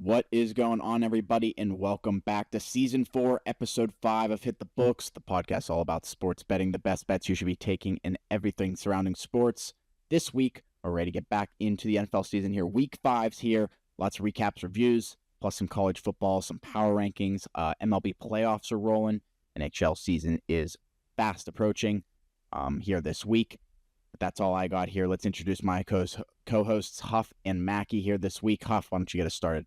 What is going on, everybody, and welcome back to Season 4, Episode 5 of Hit the Books, the podcast all about sports betting, the best bets you should be taking, and everything surrounding sports. This week, we're ready to get back into the NFL season here. Week 5's here. Lots of recaps, reviews, plus some college football, some power rankings. MLB playoffs are rolling. NHL season is fast approaching here this week. But that's all I got here. Let's introduce my co-hosts, Huff and Mackie, here this week. Huff, why don't you get us started?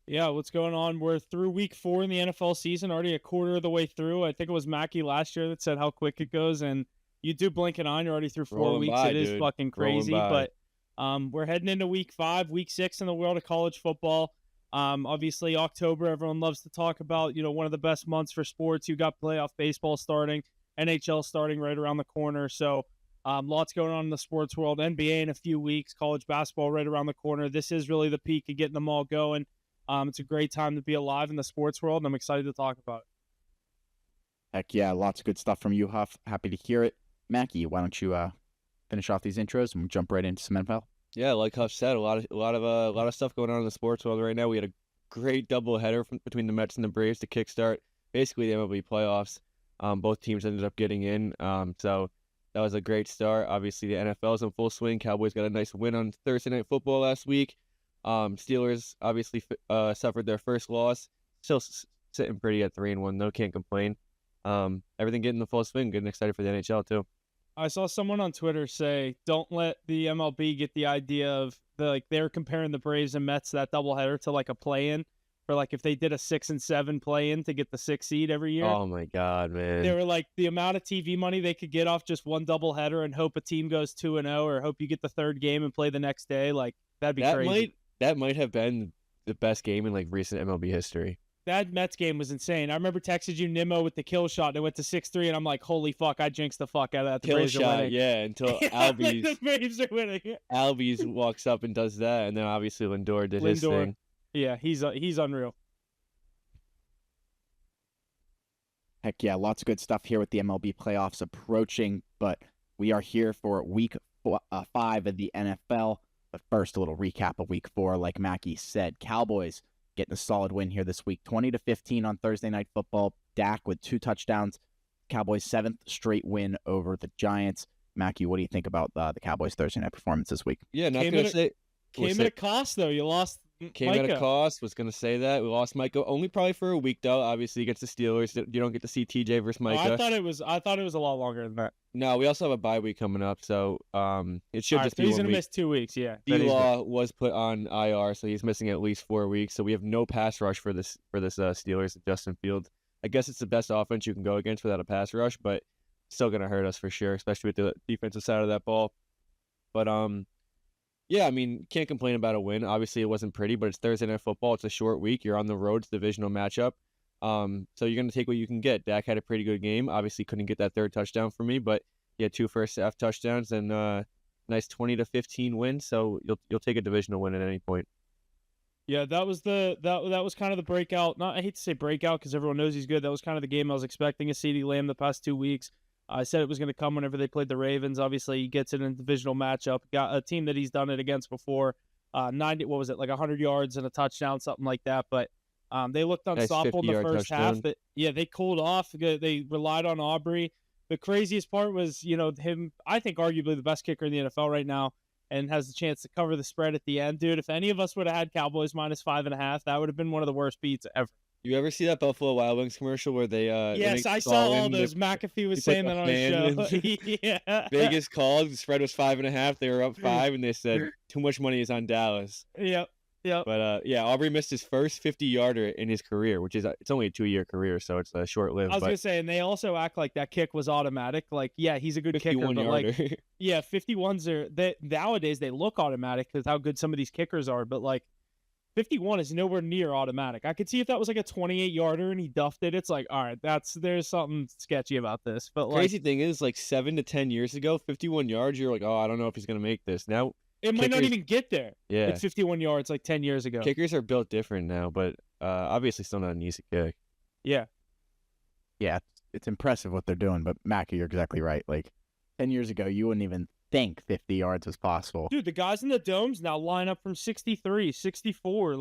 Yeah, what's going on? We're through week 4 in the NFL season, already a quarter of the way through. I think it was Mackie last year that said how quick it goes, and you do blink an eye, you're already through 4 weeks. It is fucking crazy, but we're heading into week 5, week 6 in the world of college football. Obviously, October, everyone loves to talk about, one of the best months for sports. You got playoff baseball starting, NHL starting right around the corner, so lots going on in the sports world. NBA in a few weeks, college basketball right around the corner. This is really the peak of getting them all going. It's a great time to be alive in the sports world, and I'm excited to talk about it. Heck yeah, lots of good stuff from you, Huff. Happy to hear it. Mackie, why don't you finish off these intros and jump right into some NFL? Yeah, like Huff said, a lot of stuff going on in the sports world right now. We had a great doubleheader between the Mets and the Braves to kickstart basically the MLB playoffs. Both teams ended up getting in, so that was a great start. Obviously, the NFL is in full swing. Cowboys got a nice win on Thursday Night Football last week. Steelers obviously suffered their first loss. Still sitting pretty at 3-1 though. Can't complain. Everything getting the full swing. Getting excited for the NHL too. I saw someone on Twitter say, "Don't let the MLB get the idea of they're comparing the Braves and Mets, that doubleheader, to like a play-in, for if they did a 6 and 7 play-in to get the 6th seed every year." Oh my God, man! They were like, the amount of TV money they could get off just one doubleheader and hope a team goes 2-0, or hope you get the third game and play the next day. That'd be crazy. That might have been the best game in recent MLB history. That Mets game was insane. I remember texted you Nimmo with the kill shot, and it went to 6-3, and I'm like, holy fuck, I jinxed the fuck out of that. The kill Braves shot, are winning. yeah, until Albies. The Braves are winning. Albies walks up and does that, and then obviously Lindor did his thing. Yeah, he's unreal. Heck yeah, lots of good stuff here with the MLB playoffs approaching, but we are here for week 5 of the NFL. But first, a little recap of week 4. Like Mackie said, Cowboys getting a solid win here this week, 20-15 on Thursday Night Football. Dak with 2 touchdowns. Cowboys' 7th straight win over the Giants. Mackie, what do you think about the Cowboys' Thursday night performance this week? Yeah, not going to say... Came at a cost, though. You lost Came Micah. At a cost. Was going to say that. We lost Micah only probably for a week, though. Obviously, against the Steelers. You don't get to see TJ versus Micah. Oh, I thought it was a lot longer than that. No, we also have a bye week coming up, so it should just be 1 week. He's going to miss 2 weeks, yeah. D-Law was put on IR, so he's missing at least 4 weeks. So we have no pass rush for this Steelers and Justin Fields. I guess it's the best offense you can go against without a pass rush, but still going to hurt us for sure, especially with the defensive side of that ball. But yeah, I mean, can't complain about a win. Obviously, it wasn't pretty, but it's Thursday Night Football. It's a short week. You're on the road. It's a divisional matchup. So you're going to take what you can get. Dak had a pretty good game. Obviously, couldn't get that 3rd touchdown for me, but he had 2 first-half touchdowns and nice 20-15 win. So you'll take a divisional win at any point. Yeah, that was that was kind of the breakout. I hate to say breakout because everyone knows he's good. That was kind of the game I was expecting to see CeeDee Lamb the past 2 weeks. I said it was going to come whenever they played the Ravens. Obviously, he gets it in a divisional matchup. Got a team that he's done it against before. 100 yards and a touchdown, something like that. But they looked unstoppable in the first half. They cooled off. They relied on Aubrey. The craziest part was, him, I think arguably the best kicker in the NFL right now, and has the chance to cover the spread at the end. Dude, if any of us would have had Cowboys -5.5, that would have been one of the worst beats ever. You ever see that Buffalo Wild Wings commercial where they yes, I saw all those. McAfee was saying that on his show. Yeah. Vegas called, the spread was 5.5, they were up 5, and they said too much money is on Dallas. Yep. But yeah, Aubrey missed his first 50-yarder in his career, which is it's only a 2-year career, so it's short-lived. I was gonna say, and they also act like that kick was automatic. Yeah, he's a good kicker, but 51s are nowadays they look automatic because how good some of these kickers are, but 51 is nowhere near automatic. I could see if that was a 28-yarder and he duffed it. It's all right, there's something sketchy about this. But crazy thing is, 7 to 10 years ago, 51 yards, you're like, oh, I don't know if he's gonna make this. Now it might not even get there. Yeah, it's 51 yards 10 years ago. Kickers are built different now, but obviously still not an easy kick. Yeah, it's impressive what they're doing. But Mackie, you're exactly right. 10 years ago, you wouldn't even think 50 yards was possible. Dude, the guys in the domes now line up from 63, 64.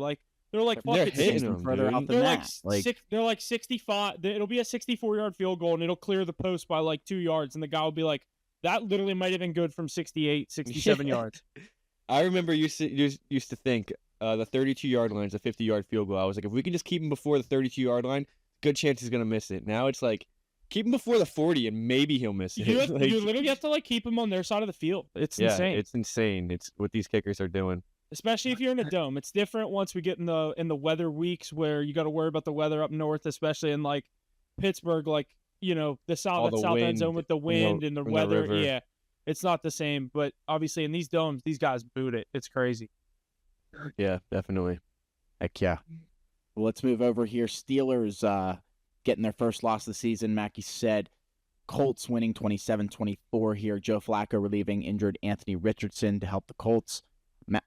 They're like They're fucking hitting 60, them, further dude. out than they're that. they're like 65. It'll be a 64-yard field goal, and it'll clear the post by like 2 yards, and the guy will be like, that literally might have been good from 68, 67 yards. I remember used to think the 32-yard line is a 50-yard field goal. I was like, if we can just keep him before the 32-yard line, good chance he's gonna miss it. Now it's like, keep him before the 40, and maybe he'll miss it. You literally have to like keep him on their side of the field. It's insane. It's insane. It's what these kickers are doing. Especially if you're in a dome. It's different once we get in the weather weeks where you got to worry about the weather up north, especially in like Pittsburgh, like, you know, the south end zone with the wind and the weather. Yeah, it's not the same. But obviously in these domes, these guys boot it. It's crazy. Yeah, definitely. Heck yeah. Well, let's move over here. Steelers getting their first loss of the season. Mackie said Colts winning 27-24 here. Joe Flacco relieving injured Anthony Richardson to help the Colts.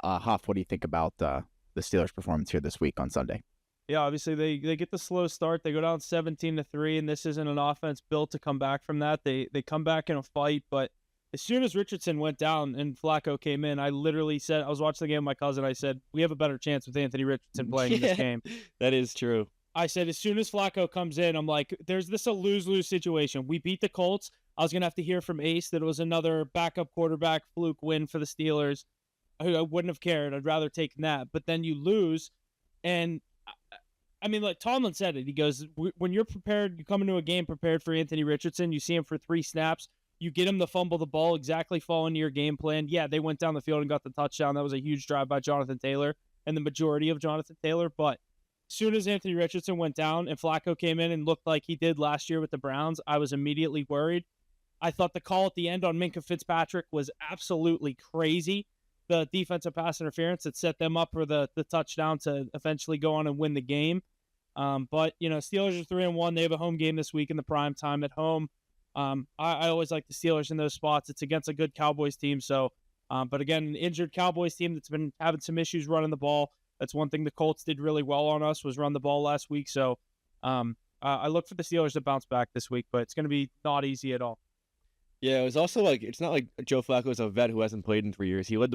Huff, what do you think about the Steelers' performance here this week on Sunday? Yeah, obviously they get the slow start. They go down 17-3, and this isn't an offense built to come back from that. They come back in a fight, but as soon as Richardson went down and Flacco came in, I literally said, I was watching the game with my cousin, I said, we have a better chance with Anthony Richardson playing in this game. That is true. I said, as soon as Flacco comes in, I'm like, there's a lose-lose situation. We beat the Colts. I was going to have to hear from Ace that it was another backup quarterback fluke win for the Steelers. I wouldn't have cared. I'd rather take that. But then you lose. And, I mean, like Tomlin said it. He goes, when you're prepared, you come into a game prepared for Anthony Richardson, you see him for 3 snaps, you get him to fumble the ball, exactly fall into your game plan. Yeah, they went down the field and got the touchdown. That was a huge drive by Jonathan Taylor and the majority of Jonathan Taylor. But as soon as Anthony Richardson went down and Flacco came in and looked like he did last year with the Browns, I was immediately worried. I thought the call at the end on Minkah Fitzpatrick was absolutely crazy. The defensive pass interference that set them up for the touchdown to eventually go on and win the game. But, you know, Steelers are 3-1. They have a home game this week in the prime time at home. I always like the Steelers in those spots. It's against a good Cowboys team. So, but again, an injured Cowboys team that's been having some issues running the ball. That's one thing the Colts did really well on us was run the ball last week. So I look for the Steelers to bounce back this week, but it's going to be not easy at all. Yeah, it was also like, it's not like Joe Flacco is a vet who hasn't played in 3 years. He led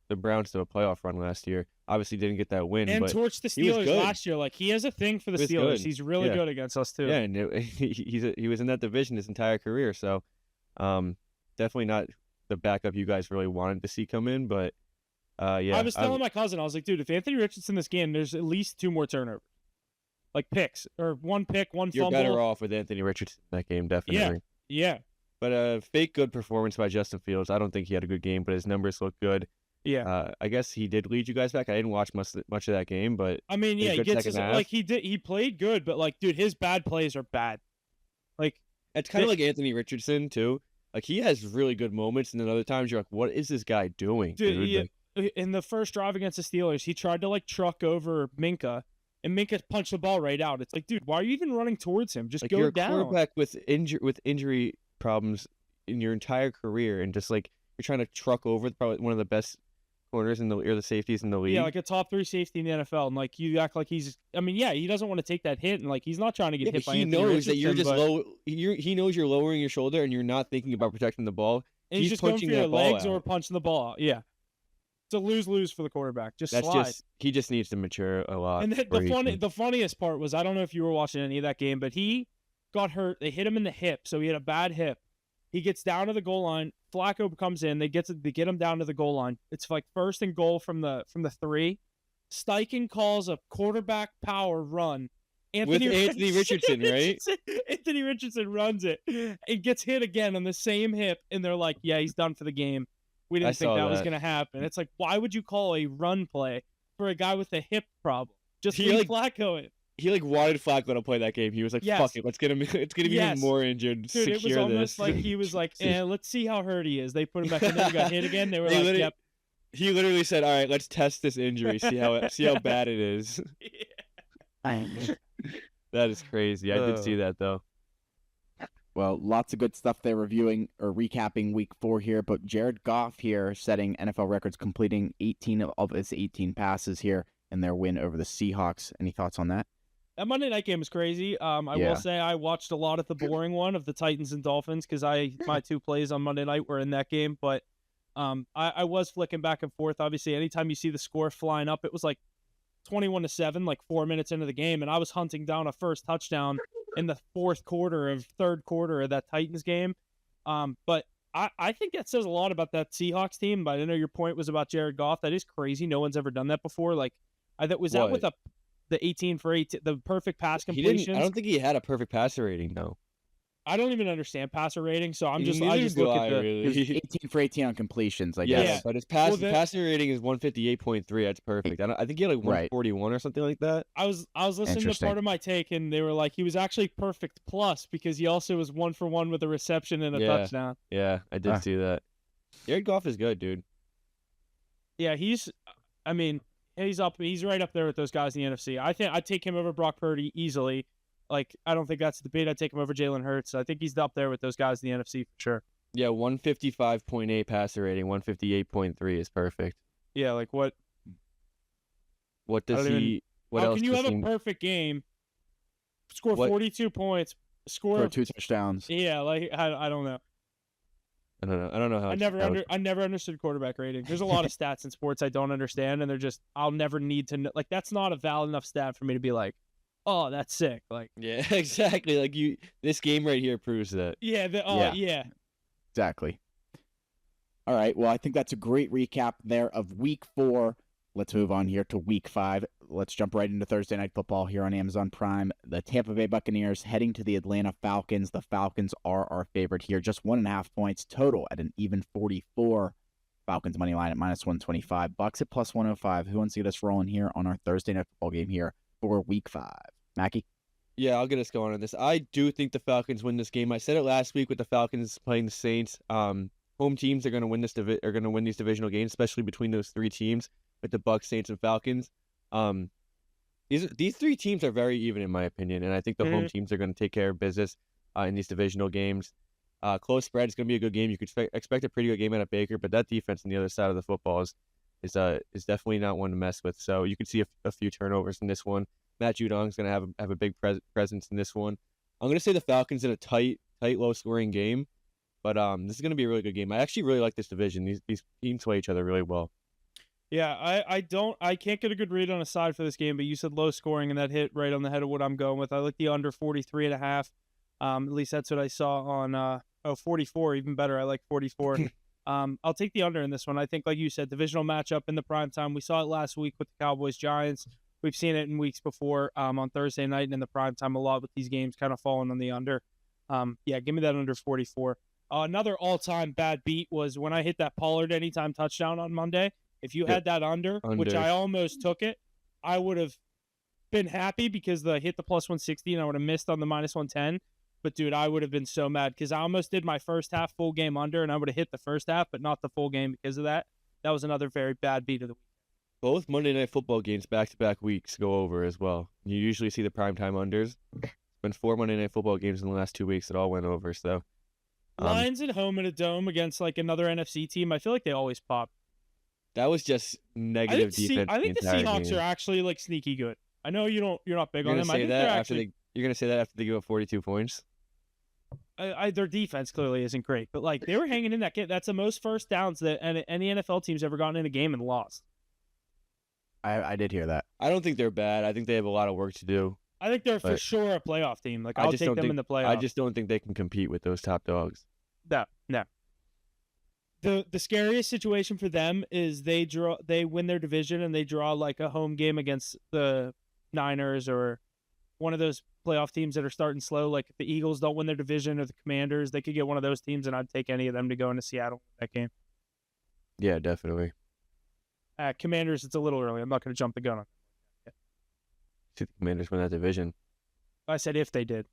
the Browns to a playoff run last year. Obviously didn't get that win. And but torched the Steelers last year. Like, he has a thing for the Steelers. Good. He's really good against us, too. Yeah, and he was in that division his entire career. So definitely not the backup you guys really wanted to see come in. But, yeah. I was telling my cousin, I was like, dude, if Anthony Richardson in this game, there's at least 2 more turnovers. Like picks. Or 1 pick, 1 fumble. You're better off with Anthony Richardson in that game, definitely. Yeah. But a fake good performance by Justin Fields. I don't think he had a good game, but his numbers look good. Yeah. I guess he did lead you guys back. I didn't watch much of that game, but I mean, yeah, he gets like he played good, but like, dude, his bad plays are bad. Like, it's kind of like Anthony Richardson too. Like, he has really good moments, and then other times you're like, what is this guy doing, dude? In the first drive against the Steelers, he tried to like truck over Minkah, and Minkah punched the ball right out. It's like, dude, why are you even running towards him? Just like, go you're down. You're a quarterback with injury problems in your entire career, and just like you're trying to truck over probably one of the best corners in the or the safeties in the league. Yeah, like a top 3 safety in the NFL, and like you act like he's. I mean, yeah, he doesn't want to take that hit, and like he's not trying to get hit by Anthony Richardson. He knows that you're just low. He knows you're lowering your shoulder, and you're not thinking about protecting the ball. And he's just going for your legs or punching the ball out. Yeah, it's a lose for the quarterback. He just needs to mature a lot. And the funniest part was, I don't know if you were watching any of that game, but he got hurt. They hit him in the hip, so he had a bad hip. He gets down to the goal line. Flacco comes in. They get him down to the goal line. It's like 1st and goal from the 3. Steichen calls a quarterback power run. Anthony Richardson, right? Anthony Richardson runs it. It gets hit again on the same hip, and they're like, yeah, he's done for the game. We didn't think that was going to happen. It's like, why would you call a run play for a guy with a hip problem? Just leave Flacco in. He wanted Flacco to play that game. He was like, fuck it, let's get him even more injured. Dude, it was almost like he was like, let's see how hurt he is. They put him back in there, he got hit again. They were like, yep. He literally said, all right, let's test this injury, see how bad it is. That is crazy. I did see that, though. Well, lots of good stuff there reviewing or recapping week 4 here, but Jared Goff here setting NFL records, completing 18 of his 18 passes here in their win over the Seahawks. Any thoughts on that? That Monday night game was crazy. I will say I watched a lot of the boring one of the Titans and Dolphins because my 2 plays on Monday night were in that game. But I was flicking back and forth. Obviously, anytime you see the score flying up, it was like 21-7, like 4 minutes into the game, and I was hunting down a first touchdown in the third quarter of that Titans game. But I think that says a lot about that Seahawks team. But I know your point was about Jared Goff. That is crazy. No one's ever done that before. Like, that with the 18 for 18, the perfect pass completions. I don't think he had a perfect passer rating though. I don't even understand passer rating, so I just look at the really. 18 for 18 on completions, I guess. Yeah, but his passer rating is 158.3. That's perfect. I think he had like 141 or something like that. I was listening to part of my take, and they were like, he was actually perfect plus because he also was 1 for 1 with a reception and a touchdown. Yeah, I did see that. Jared Goff is good, dude. Yeah, he's right up there with those guys in the NFC. I think I'd take him over Brock Purdy easily. Like, I don't think that's a debate. I'd take him over Jalen Hurts. I think he's up there with those guys in the NFC for sure. Yeah, 155.8 passer rating, 158.3 is perfect. Yeah, like what? What does he? What how else can you have a perfect game, score 42 points, score 2 touchdowns? Yeah, like I don't know. I don't know how. I never understood quarterback rating. There's a lot of stats in sports I don't understand, and they're just I'll never need to know. Like, that's not a valid enough stat for me to be like, oh, that's sick. Like, yeah, exactly. Like this game right here proves that. Yeah. Yeah. Exactly. All right. Well, I think that's a great recap there of Week 4. Let's move on here to Week 5. Let's jump right into Thursday Night Football here on Amazon Prime. The Tampa Bay Buccaneers heading to the Atlanta Falcons. The Falcons are our favorite here. Just 1.5 points total at an even 44. Falcons money line at -125. Bucks at +105. Who wants to get us rolling here on our Thursday Night Football game here for Week 5? Mackie? Yeah, I'll get us going on this. I do think the Falcons win this game. I said it last week with the Falcons playing the Saints. Home teams are going to win these divisional games, especially between those 3 teams with the Bucs, Saints, and Falcons. These 3 teams are very even in my opinion, and I think the home teams are going to take care of business in these divisional games. Close spread is going to be a good game. You could expect a pretty good game out of Baker, but that defense on the other side of the football is definitely not one to mess with. So you could see a few turnovers in this one. Matt Judon's going to have a big presence in this one. I'm going to say the Falcons in a tight, low-scoring game, but this is going to be a really good game. I actually really like this division. These teams play each other really well. Yeah, I can't get a good read on a side for this game, but you said low scoring, and that hit right on the head of what I'm going with. I like the under 43.5. At least that's what I saw on 44, even better. I like 44. I'll take the under in this one. I think, like you said, divisional matchup in the prime time. We saw it last week with the Cowboys-Giants. We've seen it in weeks before on Thursday night and in the prime time a lot with these games kind of falling on the under. Yeah, give me that under 44. Another all-time bad beat was when I hit that Pollard anytime touchdown on Monday. If you had that under, which I almost took it, I would have been happy because I hit the +160 and I would have missed on the -110. But, dude, I would have been so mad because I almost did my first half full game under, and I would have hit the first half, but not the full game because of that. That was another very bad beat of the week. Both Monday Night Football games back-to-back weeks go over as well. You usually see the primetime unders. It's been 4 Monday Night Football games in the last 2 weeks that all went over. So Lions at home in a dome against like another NFC team, I feel like they always pop. That was just negative defense. I think the Seahawks are actually like sneaky good. I know you're not big on them. You're going to say that after they give up 42 points? Their defense clearly isn't great, but like they were hanging in that game. That's the most first downs that any NFL team's ever gotten in a game and lost. I did hear that. I don't think they're bad. I think they have a lot of work to do. I think they're for sure a playoff team. Like I'll take them in the playoffs. I just don't think they can compete with those top dogs. No. The scariest situation for them is they win their division and they draw like a home game against the Niners or one of those playoff teams that are starting slow. Like if the Eagles don't win their division or the Commanders, they could get one of those teams, and I'd take any of them to go into Seattle that game. Yeah, definitely. Commanders, it's a little early. I'm not going to jump the gun on it. See the Commanders win that division. I said if they did.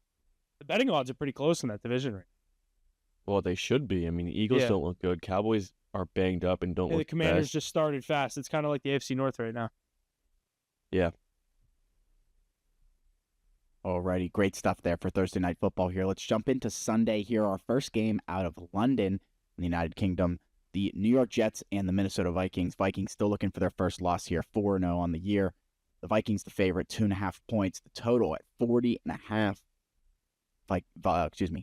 The betting odds are pretty close in that division right now. Well, they should be. I mean, the Eagles don't look good. Cowboys are banged up and don't look the Commanders best. Just started fast. It's kind of like the AFC North right now. Yeah. Alrighty, great stuff there for Thursday Night Football here. Let's jump into Sunday here. Our first game out of London in the United Kingdom. The New York Jets and the Minnesota Vikings. Vikings still looking for their first loss here, 4-0 on the year. The Vikings the favorite, 2.5 points. The total at 40.5.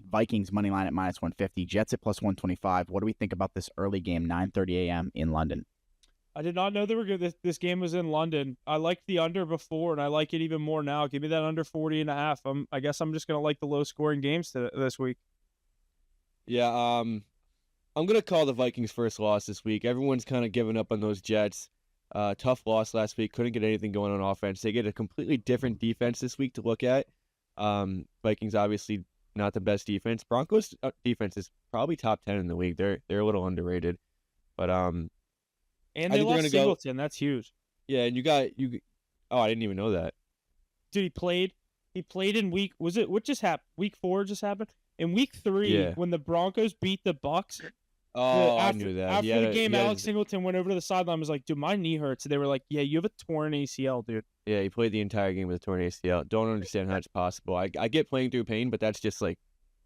Vikings money line at -150. Jets at +125. What do we think about this early game, 9:30 a.m. in London? I did not know they were good. This game was in London. I liked the under before, and I like it even more now. Give me that under 40.5. I guess I'm just going to like the low-scoring games this week. Yeah, I'm going to call the Vikings' first loss this week. Everyone's kind of given up on those Jets. Tough loss last week. Couldn't get anything going on offense. They get a completely different defense this week to look at. Vikings obviously not the best defense. Broncos defense is probably top 10 in the league. They're a little underrated. But and they lost Singleton. That's huge. Yeah, and you. Oh, I didn't even know that. Dude, he played in week. Was it what just happened? Week 4 just happened. In week 3, when the Broncos beat the Bucks. Oh, I knew that. After the game, Alex Singleton went over to the sideline and was like, dude, my knee hurts. And they were like, yeah, you have a torn ACL, dude. Yeah, he played the entire game with a torn ACL. Don't understand how it's possible. I get playing through pain, but that's just like,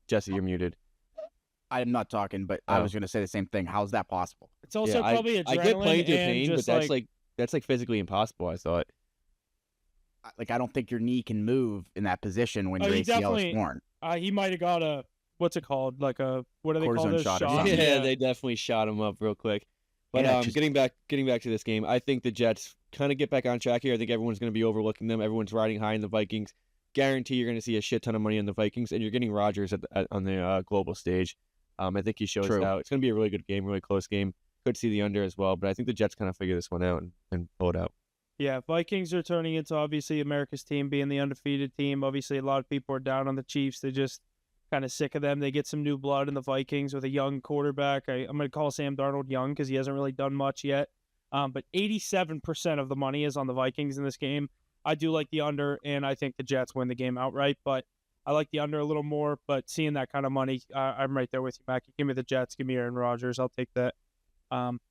Jesse, you're muted. I'm not talking, but I was going to say the same thing. How's that possible? It's also probably adrenaline. I get playing through pain, but that's like physically impossible, I thought. Like, I don't think your knee can move in that position when your ACL is torn. He might have got a... What's it called? Like a what do they call those shots? Yeah, they definitely shot him up real quick. But getting back to this game, I think the Jets kind of get back on track here. I think everyone's going to be overlooking them. Everyone's riding high in the Vikings. Guarantee you're going to see a shit ton of money on the Vikings, and you're getting Rodgers on the global stage. I think he shows out. It's going to be a really good game, really close game. Could see the under as well, but I think the Jets kind of figure this one out and pull it out. Yeah, Vikings are turning into obviously America's team, being the undefeated team. Obviously, a lot of people are down on the Chiefs. They just kind of sick of them. They get some new blood in the Vikings with a young quarterback. I'm going to call Sam Darnold young because he hasn't really done much yet. But 87% of the money is on the Vikings in this game. I do like the under, and I think the Jets win the game outright. But I like the under a little more. But seeing that kind of money, I'm right there with you, Mackie. Give me the Jets. Give me Aaron Rodgers. I'll take that.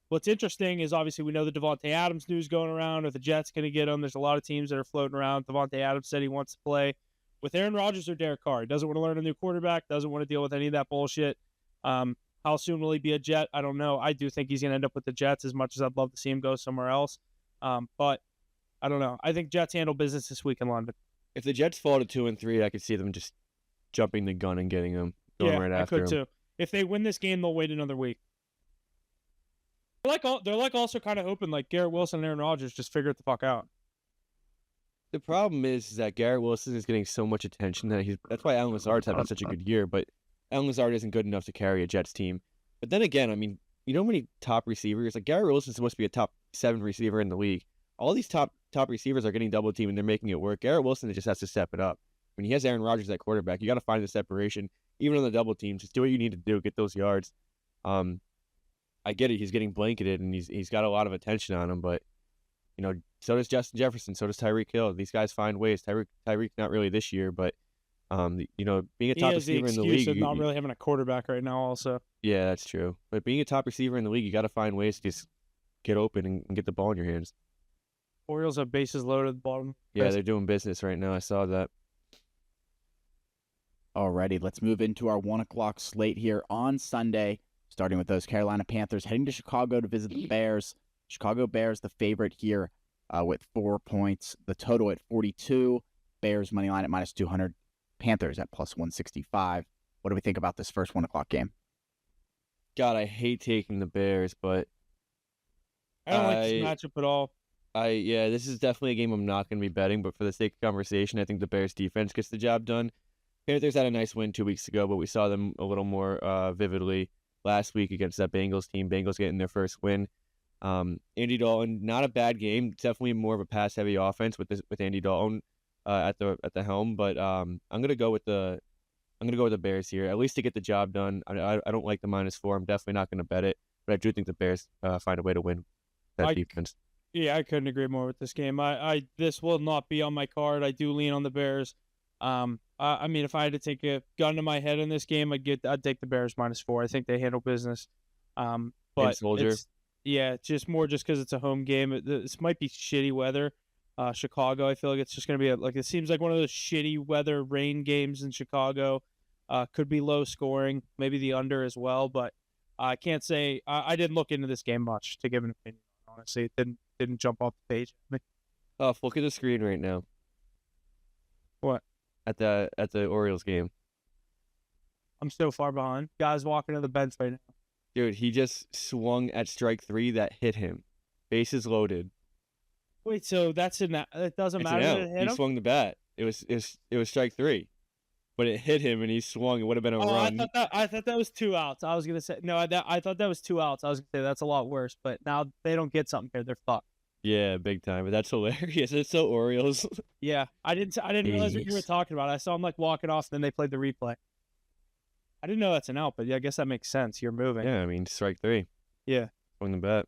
What's interesting is obviously we know the Devontae Adams news going around. Are the Jets going to get him? There's a lot of teams that are floating around. Devontae Adams said he wants to play with Aaron Rodgers or Derek Carr. He doesn't want to learn a new quarterback, doesn't want to deal with any of that bullshit. How soon will he be a Jet? I don't know. I do think he's going to end up with the Jets as much as I'd love to see him go somewhere else. But I don't know. I think Jets handle business this week in London. If the Jets fall to 2-3, I could see them just jumping the gun and getting him going right after him. I could too. If they win this game, they'll wait another week. They're also kind of hoping like Garrett Wilson and Aaron Rodgers just figure it the fuck out. The problem is that Garrett Wilson is getting so much attention that's why Allen Lazard's having such a good year, but Allen Lazard isn't good enough to carry a Jets team. But then again, I mean, you know how many top receivers? Like Garrett Wilson's supposed to be a top 7 receiver in the league. All these top receivers are getting double teamed and they're making it work. Garrett Wilson just has to step it up. When he has Aaron Rodgers at quarterback, you got to find the separation. Even on the double team, just do what you need to do, get those yards. I get it. He's getting blanketed and he's got a lot of attention on him, but you know, so does Justin Jefferson, so does Tyreek Hill. These guys find ways. Tyreek not really this year, but you know, being a top receiver in the league, of not really having a quarterback right now. Also, yeah, that's true. But being a top receiver in the league, you got to find ways to just get open and get the ball in your hands. Orioles have bases loaded at the bottom. Yeah, they're doing business right now. I saw that. Alrighty, let's move into our 1:00 slate here on Sunday, starting with those Carolina Panthers heading to Chicago to visit the Bears. Chicago Bears, the favorite here with 4 points. The total at 42. Bears money line at -200. Panthers at +165. What do we think about this first 1:00 game? God, I hate taking the Bears, but I don't like this matchup at all. Yeah, this is definitely a game I'm not going to be betting, but for the sake of conversation, I think the Bears defense gets the job done. Panthers had a nice win 2 weeks ago, but we saw them a little more vividly last week against that Bengals team. Bengals getting their first win. Andy Dalton, not a bad game. Definitely more of a pass-heavy offense with Andy Dalton at the helm. But I'm gonna go with the Bears here, at least to get the job done. I don't like the -4. I'm definitely not gonna bet it, but I do think the Bears find a way to win that defense. Yeah, I couldn't agree more with this game. This will not be on my card. I do lean on the Bears. I mean, if I had to take a gun to my head in this game, I'd take the Bears -4. I think they handle business. But yeah, just because it's a home game. This might be shitty weather. Chicago, I feel like it's just going to be it seems like one of those shitty weather rain games in Chicago. Could be low scoring, maybe the under as well, but I can't say I didn't look into this game much to give an opinion. Honestly, it didn't jump off the page. Look at the screen right now. What? At the Orioles game. I'm so far behind. Guys walking to the bench right now. Dude, he just swung at strike 3 that hit him. bases loaded. Wait, so that's it doesn't matter that it hit him? He swung the bat. It was strike 3. But it hit him and he swung. It would have been a run. I thought that was 2 outs. I was gonna say no. I thought that was 2 outs. I was gonna say that's a lot worse. But now they don't get something here. They're fucked. Yeah, big time. But that's hilarious. It's so Orioles. Yeah, I didn't realize what you were talking about. I saw him like walking off, and then they played the replay. I didn't know that's an out, but yeah, I guess that makes sense. You're moving. Yeah, I mean strike 3. Yeah, swung the bat.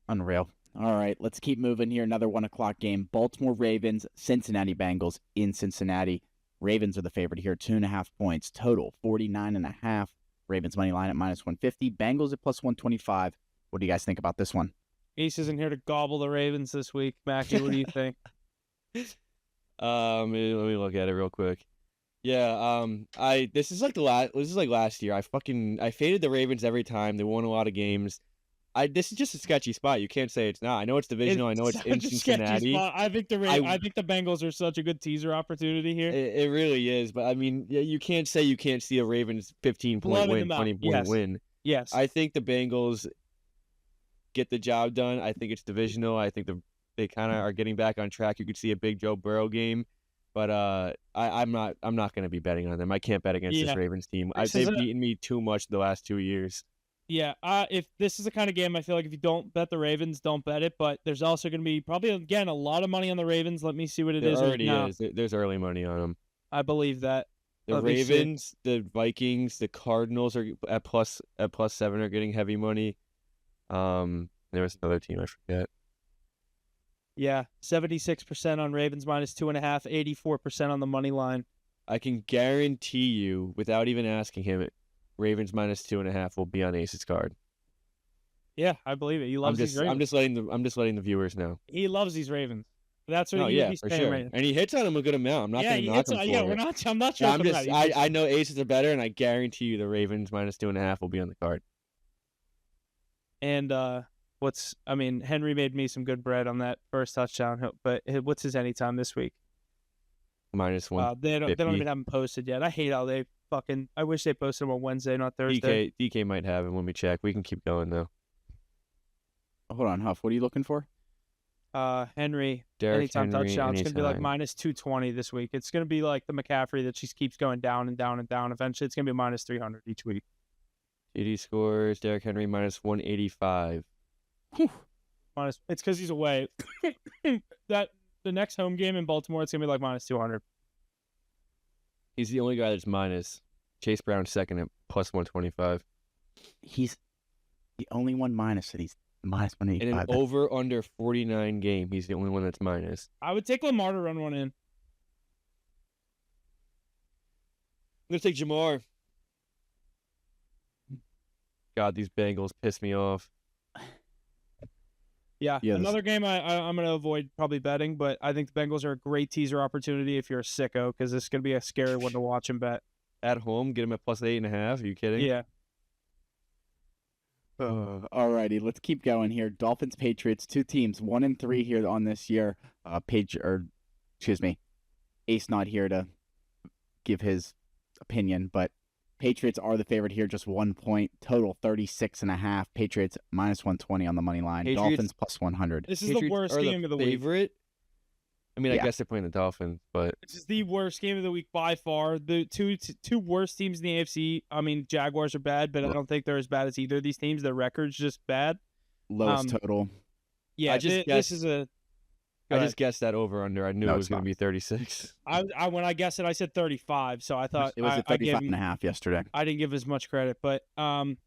Unreal. All right, let's keep moving here. Another 1 o'clock game. Baltimore Ravens, Cincinnati Bengals in Cincinnati. Ravens are the favorite here, 2.5 points. Total 49.5. Ravens money line at -150. Bengals at +125. What do you guys think about this one? Ace isn't here to gobble the Ravens this week. Mackie, what do you think? Let me look at it real quick. Yeah, this is like last year. I faded the Ravens every time. They won a lot of games. This is just a sketchy spot. You can't say it's not. I know it's divisional. I know it's in Cincinnati. I think the Bengals are such a good teaser opportunity here. It really is. But I mean, you can't say you can't see a Ravens 15-point win, 20-point win. Yes. I think the Bengals get the job done. I think it's divisional. I think they kind of are getting back on track. You could see a big Joe Burrow game. But I'm not going to be betting on them. I can't bet against this Ravens team. They've beaten me too much the last 2 years. Yeah, if this is the kind of game, I feel like if you don't bet the Ravens, don't bet it. But there's also going to be probably, again, a lot of money on the Ravens. Let me see what it is. There already is. There's early money on them. I believe that. The Ravens, the Vikings, the Cardinals are at +7 are getting heavy money. There was another team I forget. Yeah, 76% on Ravens -2.5, 84% on the money line. I can guarantee you, without even asking him, Ravens -2.5 will be on Ace's card. Yeah, I believe it. He loves these Ravens. I'm just letting the viewers know. He loves these Ravens. That's what he's for saying sure. right now. And he hits on them a good amount. I'm not going to knock him for it. I'm not joking. I know Aces are better, and I guarantee you the Ravens -2.5 will be on the card. And Henry made me some good bread on that first touchdown. But what's his anytime this week? -1. They don't even have him posted yet. I hate how they I wish they posted him on Wednesday, not Thursday. DK might have him when we check. We can keep going though. Hold on, Huff. What are you looking for? Henry. Derrick anytime Henry, touchdown. It's anytime. gonna be like -220 this week. It's gonna be like the McCaffrey that just keeps going down and down and down. Eventually, it's gonna be -300 each week. TD scores. Derrick Henry -185. It's because he's away. The next home game in Baltimore, it's gonna be like -200. He's the only guy that's minus. Chase Brown second at +125. He's the only one minus, and he's -185. In an over/under 49 game, he's the only one that's minus. I would take Lamar to run one in. I'm going to take Jamar. God, these Bengals piss me off. Yeah, another game I'm going to avoid probably betting, but I think the Bengals are a great teaser opportunity if you're a sicko, because this is going to be a scary one to watch and bet. At home, get him at +8.5. Are you kidding? Yeah. All righty, let's keep going here. Dolphins, Patriots, 2 teams, 1-3 here on this year. Ace not here to give his opinion, but Patriots are the favorite here, just 1 point. Total 36.5. Patriots -120 on the money line. Dolphins +100. This is the worst game of the favorite. week. I mean, I guess they're playing the Dolphins, but this is the worst game of the week by far. The two worst teams in the AFC. I mean, Jaguars are bad, but I don't think they're as bad as either of these teams. Their record's just bad. Lowest total. Yeah, this is a. I just guessed that over/under. I knew it was going to be 36. When I guessed it, I said 35. So I thought it was at 35.5 yesterday. I didn't give as much credit, but fuck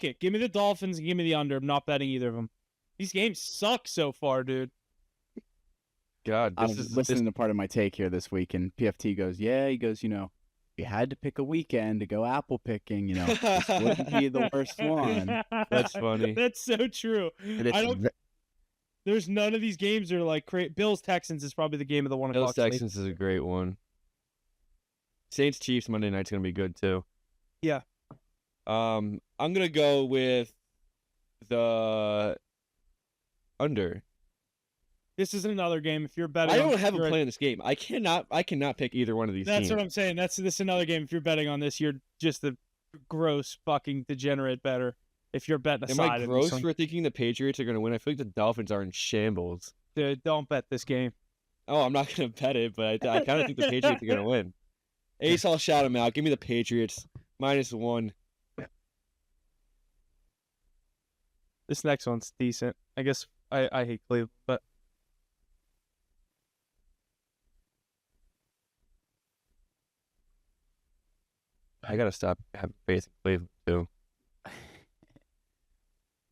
it. Give me the Dolphins and give me the under. I'm not betting either of them. These games suck so far, dude. God, I was listening to part of my take here this week, and PFT goes, he goes, you had to pick a weekend to go apple picking, this wouldn't be the worst one. That's funny. That's so true. There's none of these games that are like Bills Texans is probably the game of the 1 o'clock. Bills Texans is a great one. Saints Chiefs Monday night's gonna be good too. Yeah. I'm gonna go with the under. This is another game. If you're betting, I don't have a play in this game. I cannot pick either one of these teams. That's what I'm saying. This is another game. If you're betting on this, you're just a gross fucking degenerate better. if you're betting a Am side. I gross for thinking the Patriots are going to win? I feel like the Dolphins are in shambles. Dude, don't bet this game. Oh, I'm not going to bet it, but I kind of think the Patriots are going to win. Ace, I'll shout him out. Give me the Patriots -1. This next one's decent. I guess I hate Cleveland, but I got to stop having faith in Cleveland, too.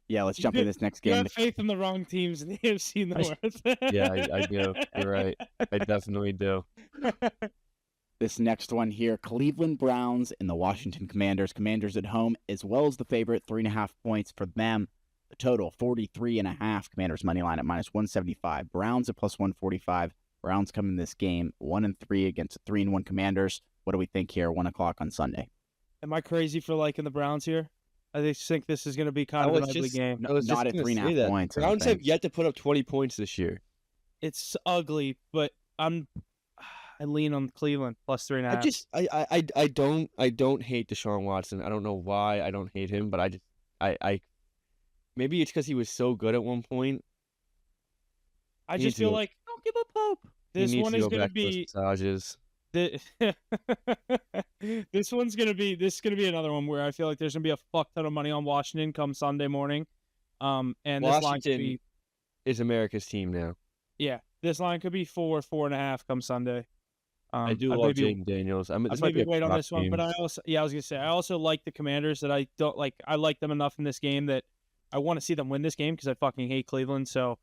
Yeah, let's jump in this next game. You have faith in the wrong teams in the AFC North. Yeah, I do. You're right. I definitely do. This next one here, Cleveland Browns and the Washington Commanders. Commanders at home, as well as the favorite, 3.5 points for them. The total, 43.5. Commanders money line at -175. Browns at +145. Browns come in this game 1-3 against a 3-1 Commanders. What do we think here? 1 o'clock on Sunday. Am I crazy for liking the Browns here? I just think this is going to be kind of an ugly game. Not at 3.5 points. Browns have yet to put up 20 points this year. It's ugly, but I lean on Cleveland +3.5. I don't hate Deshaun Watson. I don't know why I don't hate him, but I maybe it's because he was so good at one point. I just feel like don't give up hope. This one is going to be massages. This is gonna be another one where I feel like there's gonna be a fuck ton of money on Washington come Sunday morning. And Washington this line could be, is America's team now. Yeah, this line could be 4.5 come Sunday. I do love Jaden Daniels. This might be wait on this one, but I was gonna say I also like the Commanders. That I don't like. I like them enough in this game that I want to see them win this game because I fucking hate Cleveland. So.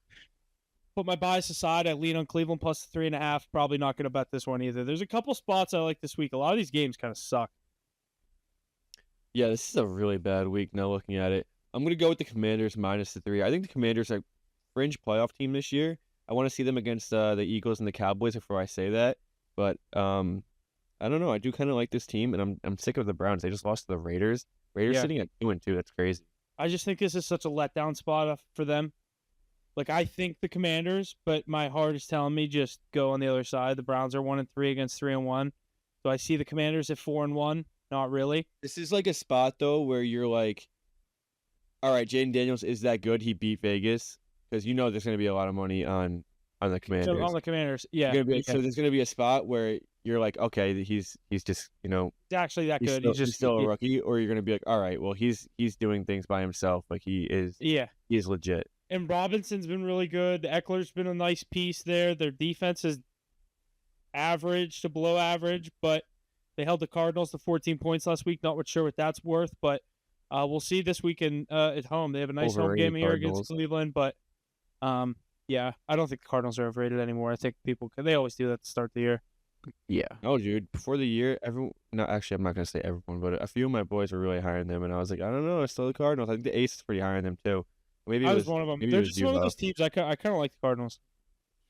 Put my bias aside, I lean on Cleveland +3.5. Probably not going to bet this one either. There's a couple spots I like this week. A lot of these games kind of suck. Yeah, this is a really bad week now looking at it. I'm going to go with the Commanders -3. I think the Commanders are a fringe playoff team this year. I want to see them against the Eagles and the Cowboys before I say that. But I don't know. I do kind of like this team, and I'm sick of the Browns. They just lost to the Raiders. Raiders sitting at 2-2. That's crazy. I just think this is such a letdown spot for them. Like, I think the Commanders, but my heart is telling me just go on the other side. The Browns are 1-3 against 3-1. So I see the Commanders at 4-1. Not really. This is like a spot, though, where you're like, all right, Jaden Daniels is that good. He beat Vegas. Because there's going to be a lot of money on the Commanders. So on the Commanders, yeah. So there's going to be a spot where you're like, okay, he's just, He's actually that good. He's still a rookie. Or you're going to be like, all right, well, he's doing things by himself. Like, he is legit. And Robinson's been really good. Eckler's been a nice piece there. Their defense is average to below average, but they held the Cardinals to 14 points last week. Not sure what that's worth, but we'll see this weekend at home. They have a nice home game here against Cleveland, but yeah, I don't think the Cardinals are overrated anymore. I think they always do that to start the year. Yeah. Oh, dude, before the year, I'm not going to say everyone, but a few of my boys were really high on them, and I was like, I don't know, it's still the Cardinals. I think the Ace is pretty high on them, too. Maybe I was one of them. They're just one of those teams. I kind of like the Cardinals.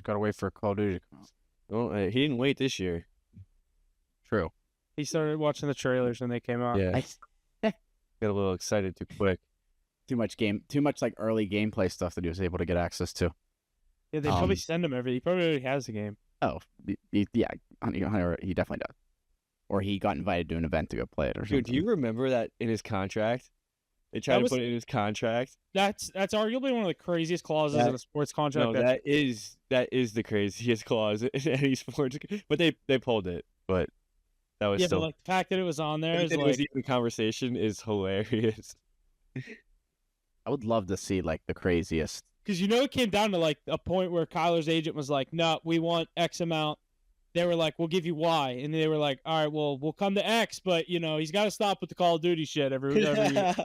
Gotta wait for Call of Duty to come out. Well, he didn't wait this year. True. He started watching the trailers when they came out. Yeah. Got a little excited too quick. Too much like early gameplay stuff that he was able to get access to. Yeah, they probably send him he probably already has the game. Oh, yeah, he definitely does. Or he got invited to an event to go play it or something. Dude, do you remember that in his contract? They tried to put it in his contract. That's arguably one of the craziest clauses in a sports contract. No, that is the craziest clause in any sports. But they pulled it. But that was still. But like the fact that it was on there it was even conversation is hilarious. I would love to see like the craziest. Because it came down to like a point where Kyler's agent was like, "No, we want X amount." They were like, "We'll give you Y," and they were like, "All right, well, we'll come to X, but he's got to stop with the Call of Duty shit every year."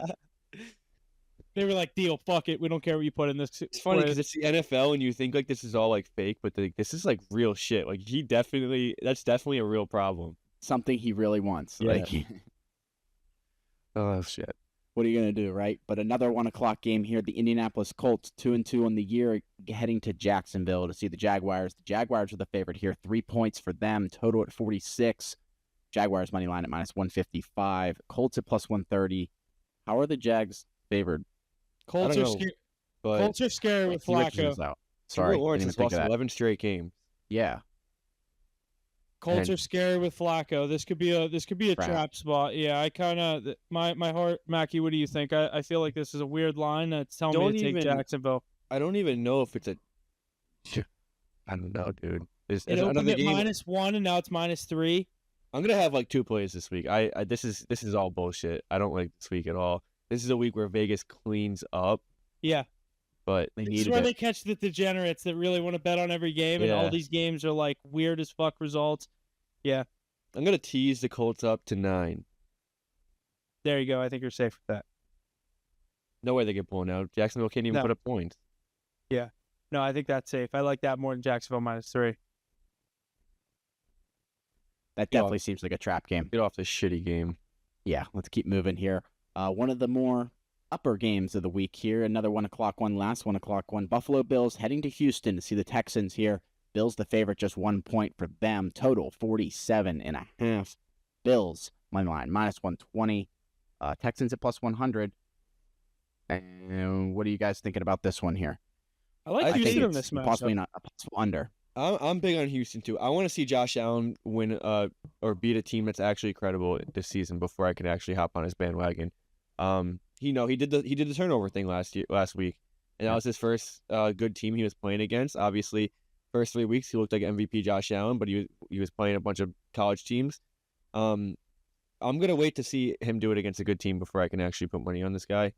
They were like, "Deal, fuck it, we don't care what you put in this." It's funny because it's the NFL and you think like this is all like fake, but this is like real shit. Like that's definitely a real problem. Something he really wants. Yeah. Like, oh shit. What are you gonna do, right? But another 1 o'clock game here. The Indianapolis Colts 2-2 on the year, heading to Jacksonville to see the Jaguars. The Jaguars are the favorite here. 3 points for them. Total at 46. Jaguars money line at -155. Colts at +130. How are the Jags favored? Colts are scary with Flacco. Sorry, Lawrence has lost 11 straight games. Yeah. Colts are scary with Flacco. This could be a trap spot. Yeah, I kind of my heart, Mackie. What do you think? I feel like this is a weird line that's telling me to take Jacksonville. I don't even know if it's a. I don't know, dude. It opened at -1 and now it's -3. I'm gonna have like 2 plays this week. This is all bullshit. I don't like this week at all. This is a week where Vegas cleans up. Yeah. But they needed it. They catch the degenerates that really want to bet on every game, and all these games are like weird as fuck results. Yeah. I'm gonna tease the Colts up to 9. There you go. I think you're safe with that. No way they get blown out. Jacksonville can't even put up points. Yeah. No, I think that's safe. I like that more than Jacksonville -3. That definitely seems like a trap game. Get off this shitty game. Yeah, let's keep moving here. One of the more upper games of the week here. Another 1 o'clock one, last 1 o'clock one. Buffalo Bills heading to Houston to see the Texans here. Bills the favorite, just 1 point for them. Total 47.5. Bills, money line, -120. Texans at +100. And what are you guys thinking about this one here? I like Houston in this match. Possibly not a possible under. I'm big on Houston too. I want to see Josh Allen win or beat a team that's actually credible this season before I can actually hop on his bandwagon. He did the turnover thing last week, and that was his first good team he was playing against. Obviously, first 3 weeks he looked like MVP Josh Allen, but he was playing a bunch of college teams. I'm gonna wait to see him do it against a good team before I can actually put money on this guy.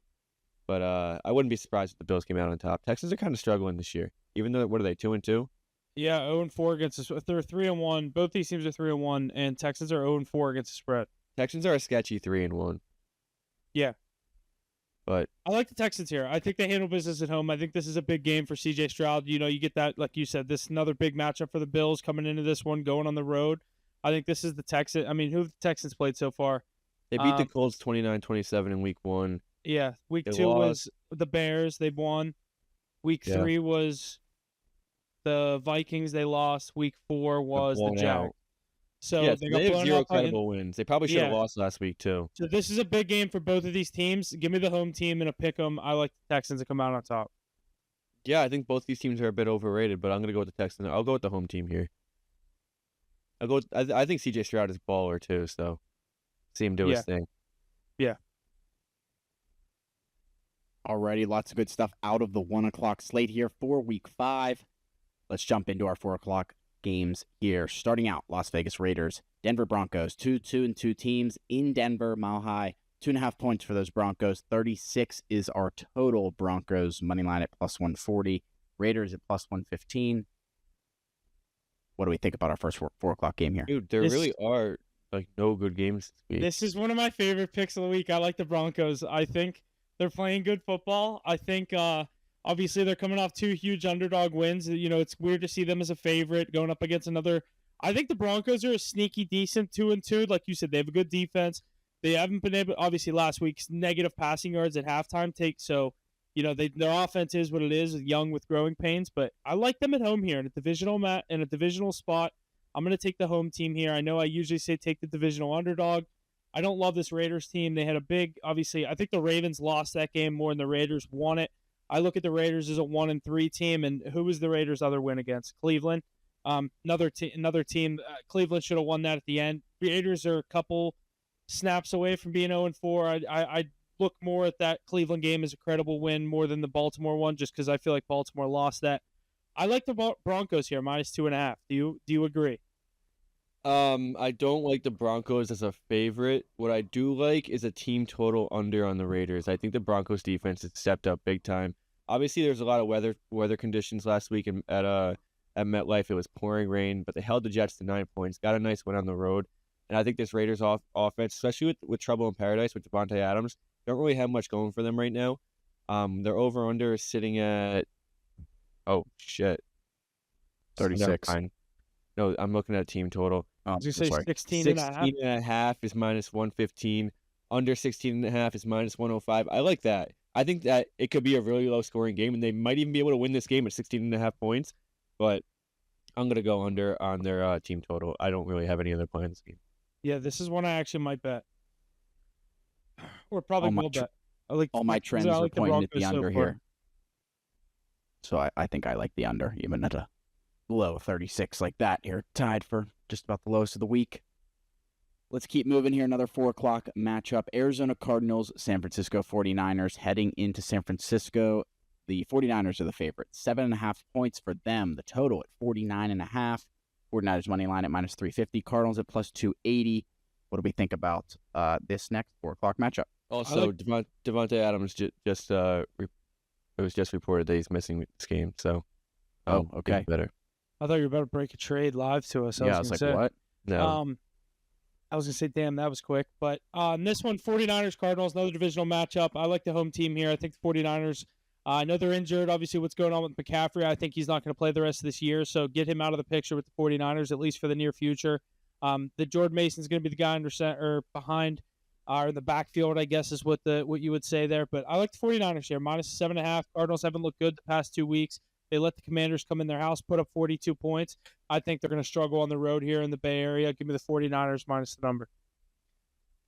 But I wouldn't be surprised if the Bills came out on top. Texans are kind of struggling this year, even though what are they 2-2? Yeah, 0-4 against the spread. They're 3-1. Both these teams are 3-1, and Texans are 0-4 against the spread. Texans are a sketchy 3-1. Yeah. But I like the Texans here. I think they handle business at home. I think this is a big game for C.J. Stroud. You get that, like you said, this is another big matchup for the Bills coming into this one, going on the road. I think this is the Texans. I mean, who have the Texans played so far? They beat the Colts 29-27 in week 1. Yeah, week 2 was the Bears. They won. Week 3 was the Vikings. They lost. Week 4 was the Jags. So they have 0 credible wins. They probably should have lost last week too. So this is a big game for both of these teams. Give me the home team and a pick 'em. I like the Texans to come out on top. Yeah, I think both these teams are a bit overrated, but I'm gonna go with the Texans. I'll go with the home team here. I think C.J. Stroud is baller too, so see him do his thing. Yeah. Alrighty, lots of good stuff out of the 1 o'clock slate here for week 5. Let's jump into our 4 o'clock games here. Starting out, Las Vegas Raiders, Denver Broncos, 2-2 teams in Denver, Mile High, 2.5 points for those Broncos. 36 is our total. Broncos money line at +140, Raiders at +115. What do we think about our first 4 o'clock game here? Dude, there really are like no good games this week. This is one of my favorite picks of the week. I like the Broncos. I think they're playing good football. I think obviously they're coming off 2 huge underdog wins. It's weird to see them as a favorite going up against another. I think the Broncos are a sneaky decent 2-2. Like you said, they have a good defense. They haven't been able, obviously last week's negative passing yards at halftime their offense is what it is, young with growing pains, but I like them at home here in a divisional spot. I'm going to take the home team here. I know I usually say take the divisional underdog. I don't love this Raiders team. They had a big, obviously, I think the Ravens lost that game more than the Raiders won it. I look at the Raiders as a 1-3 team, and who was the Raiders' other win against? Cleveland. Another team. Cleveland should have won that at the end. Raiders are a couple snaps away from being 0-4. I look more at that Cleveland game as a credible win more than the Baltimore one, just because I feel like Baltimore lost that. I like the Broncos here, -2.5. Do you agree? I don't like the Broncos as a favorite. What I do like is a team total under on the Raiders. I think the Broncos defense has stepped up big time. Obviously, there's a lot of weather conditions last week at MetLife. It was pouring rain, but they held the Jets to 9 points, got a nice win on the road. And I think this Raiders offense, especially with Trouble in Paradise with Devontae Adams, don't really have much going for them right now. Their over-under is sitting at 36. No, I'm looking at a team total. I was going to say 16.5 is -115. Under 16.5 is -105. I like that. I think that it could be a really low-scoring game, and they might even be able to win this game at 16.5 points. But I'm going to go under on their team total. I don't really have any other play in this game. Yeah, this is one I actually might bet. Or probably will bet. All my trends are pointing at the under here. So I think I like the under, even at a low 36 like that. You're tied for just about the lowest of the week. Let's keep moving here. Another 4 o'clock matchup. Arizona Cardinals, San Francisco 49ers heading into San Francisco. The 49ers are the favorite. 7.5 points for them. The total at 49.5. 49ers money line at minus 350. Cardinals at plus 280. What do we think about this next 4 o'clock matchup? Also, Devontae Adams it was just reported that he's missing this game. So, okay, better. I thought you were about to break a trade live to us. I was like, what? No. I was going to say, damn, that was quick. But this one, 49ers, Cardinals, another divisional matchup. I like the home team here. I think the 49ers, I know they're injured. Obviously, what's going on with McCaffrey, I think he's not going to play the rest of this year. So get him out of the picture with the 49ers, at least for the near future. The Jordan Mason's going to be the guy behind or in the backfield, I guess, is what you would say there. But I like the 49ers here, minus 7.5. Cardinals haven't looked good the past 2 weeks. They let the Commanders come in their house, put up 42 points. I think they're going to struggle on the road here in the Bay Area. Give me the 49ers minus the number.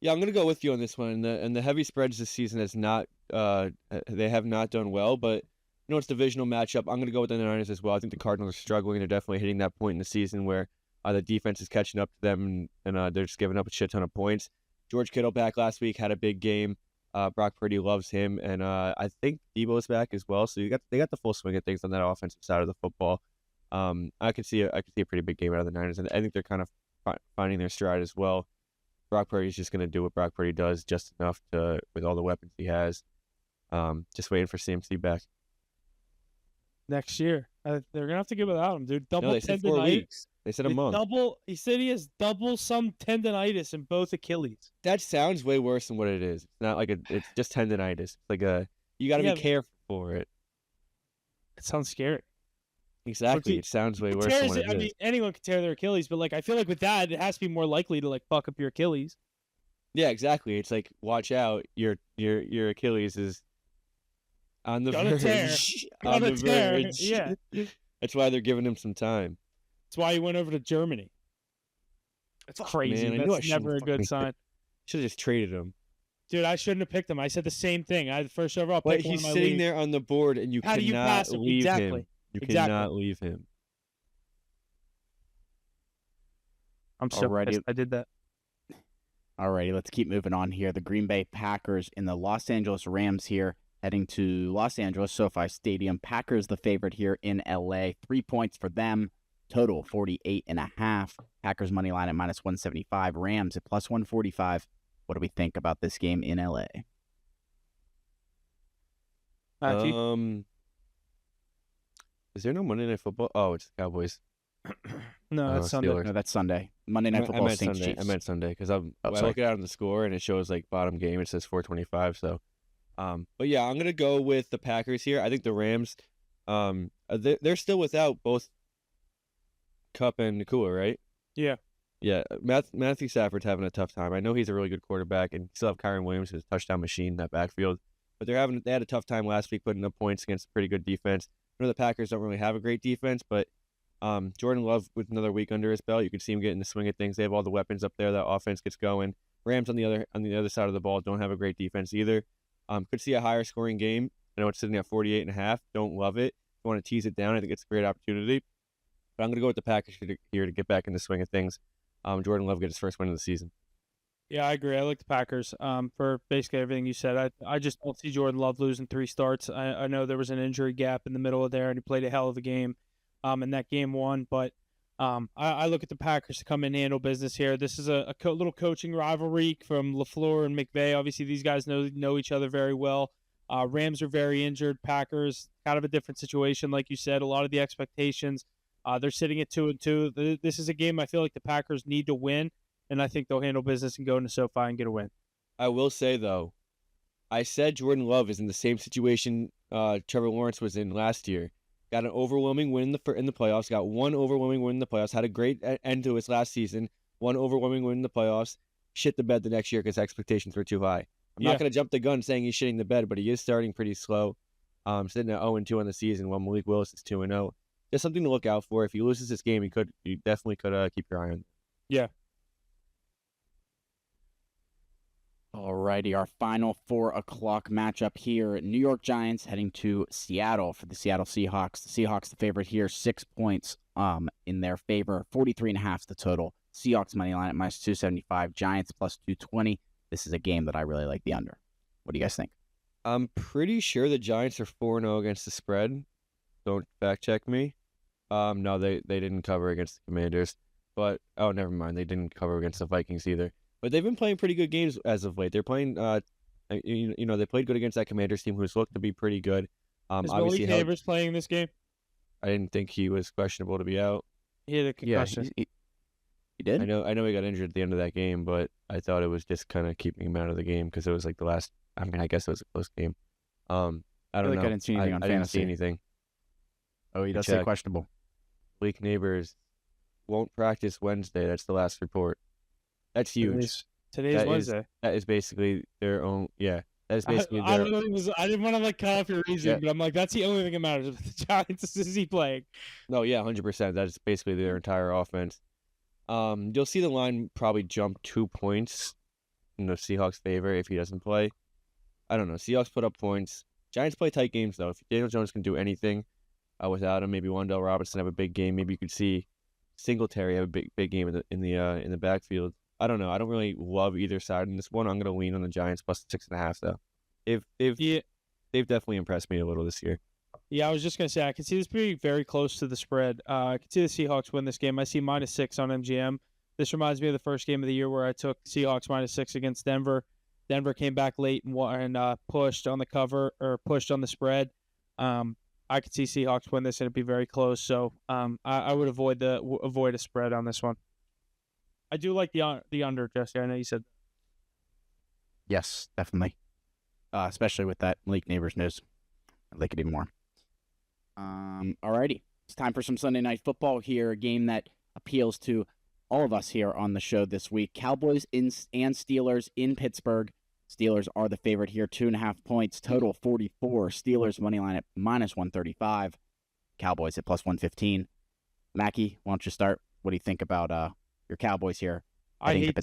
Yeah, I'm going to go with you on this one. And the heavy spreads this season has not they have not done well, but it's a divisional matchup. I'm going to go with the Niners as well. I think the Cardinals are struggling. They're definitely hitting that point in the season where the defense is catching up to them, and they're just giving up a shit ton of points. George Kittle back last week, had a big game. Brock Purdy loves him, and I think Debo's back as well. So they got the full swing of things on that offensive side of the football. I could see a pretty big game out of the Niners, and I think they're kind of finding their stride as well. Brock Purdy's just going to do what Brock Purdy does, just enough with all the weapons he has. Just waiting for CMC back next year. They're gonna have to get without him, dude. They said 4 weeks. They said a month. He said he has double some tendonitis in both Achilles. That sounds way worse than what it is. It's not like it's just tendonitis. It's like you got to be careful for it. It sounds scary. Exactly. It sounds way worse than what it is. I mean, anyone could tear their Achilles, but I feel like with that, it has to be more likely to fuck up your Achilles. Yeah, exactly. It's like, watch out. Your Achilles is on the verge. On the verge. Yeah. That's why they're giving him some time. That's why he went over to Germany. That's crazy. Man, That's never a good sign. Should have just traded him. Dude, I shouldn't have picked him. I said the same thing. I had the first overall pick. But he's sitting there on the board, and you cannot leave him. You cannot leave him. I'm so pissed I did that. Alrighty, let's keep moving on here. The Green Bay Packers and the Los Angeles Rams here, heading to Los Angeles, SoFi Stadium. Packers the favorite here in LA. 3 points for them. Total 48.5. Packers money line at minus 175. Rams at plus 145. What do we think about this game in LA? Is there no Monday Night Football? Oh, it's the Cowboys. No, that's Sunday. No, that's Sunday. Monday Night Football is Saints Chiefs. I meant Sunday because I look at it on the score and it shows bottom game. It says 425. So, but yeah, I'm gonna go with the Packers here. I think the Rams, they're still without both Kupp and Nakua, right? Yeah. Yeah, Matthew Stafford's having a tough time. I know he's a really good quarterback, and still have Kyron Williams, who's a touchdown machine in that backfield. But they had a tough time last week putting up points against a pretty good defense. I know the Packers don't really have a great defense, but Jordan Love with another week under his belt, you can see him getting the swing of things. They have all the weapons up there. That offense gets going. Rams on the other side of the ball don't have a great defense either. Could see a higher scoring game. I know it's sitting at 48.5. Don't love it. If you want to tease it down, I think it's a great opportunity. But I'm going to go with the Packers here to get back in the swing of things. Jordan Love get his first win of the season. Yeah, I agree. I like the Packers for basically everything you said. I just don't see Jordan Love losing 3 starts. I know there was an injury gap in the middle of there, and he played a hell of a game in that game 1. But I look at the Packers to come in and handle business here. This is a little coaching rivalry from LaFleur and McVay. Obviously, these guys know each other very well. Rams are very injured. Packers, kind of a different situation, like you said. A lot of the expectations. They're sitting at 2-2. This is a game I feel like the Packers need to win, and I think they'll handle business and go into SoFi and get a win. I will say, though, I said Jordan Love is in the same situation Trevor Lawrence was in last year. Got an overwhelming win in the playoffs. Got one overwhelming win in the playoffs. Had a great end to his last season. One overwhelming win in the playoffs. Shit the bed the next year because expectations were too high. I'm not going to jump the gun saying he's shitting the bed, but he is starting pretty slow. Sitting at 0-2 on the season while Malik Willis is 2-0. Just something to look out for. If he loses this game, you definitely could keep your eye on. Yeah. Alrighty, our final 4 o'clock matchup here. New York Giants heading to Seattle for the Seattle Seahawks. The Seahawks the favorite here, 6 points in their favor. 43.5 the total. Seahawks money line at minus 275. Giants plus 220. This is a game that I really like the under. What do you guys think? I'm pretty sure the Giants are 4-0 against the spread. Don't fact check me. No, they didn't cover against the Commanders. But never mind. They didn't cover against the Vikings either. But they've been playing pretty good games as of late. They're playing, they played good against that Commanders team, who's looked to be pretty good. Is Malik Neighbors playing this game? I didn't think he was questionable to be out. He had a concussion. Yeah, he did? I know he got injured at the end of that game, but I thought it was just kind of keeping him out of the game because it was like the last. I mean, I guess it was a close game. I don't know. I didn't see anything on fantasy. fantasy. Didn't see anything. Oh, he does say questionable. Malik Neighbors won't practice Wednesday. That's the last report. That's huge. Today's Wednesday. That is basically their own. Yeah, that is basically I didn't want to cut off your reason, but I'm like, that's the only thing that matters. If the Giants is he playing? No, yeah, 100%. That's basically their entire offense. You'll see the line probably jump 2 points in the Seahawks' favor if he doesn't play. I don't know. Seahawks put up points. Giants play tight games though. If Daniel Jones can do anything without him, maybe Wan'Dale Robinson have a big game. Maybe you could see Singletary have a big game in the backfield. I don't know. I don't really love either side in this one. I'm going to lean on the Giants plus 6.5 though. They've definitely impressed me a little this year. Yeah, I was just going to say, I can see this being very close to the spread. I can see the Seahawks win this game. I see -6 on MGM. This reminds me of the first game of the year where I took Seahawks -6 against Denver. Denver came back late and pushed on the cover or pushed on the spread. I could see Seahawks win this and it'd be very close. So I would avoid a spread on this one. I do like the under, Jesse. I know you said. Yes, definitely. Especially with that Malik Neighbors news. I like it even more. Alrighty. It's time for some Sunday Night Football here, a game that appeals to all of us here on the show this week. Cowboys and Steelers in Pittsburgh. Steelers are the favorite here, 2.5 points, total 44. Steelers money line at -135. Cowboys at +115. Mackie, why don't you start? What do you think about your Cowboys here? I hate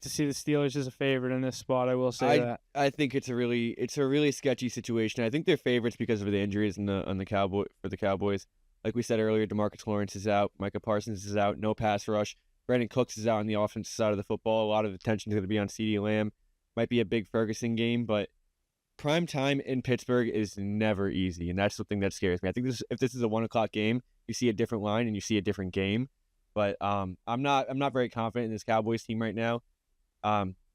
to see the Steelers as a favorite in this spot. I will say that. I think it's a really sketchy situation. I think they're favorites because of the injuries for the Cowboys. Like we said earlier, DeMarcus Lawrence is out, Micah Parsons is out, no pass rush. Brandon Cooks is out on the offensive side of the football. A lot of attention is going to be on CeeDee Lamb. Might be a big Ferguson game, but prime time in Pittsburgh is never easy, and that's the thing that scares me. I think if this is a 1 o'clock game, you see a different line and you see a different game. But I'm not very confident in this Cowboys team right now.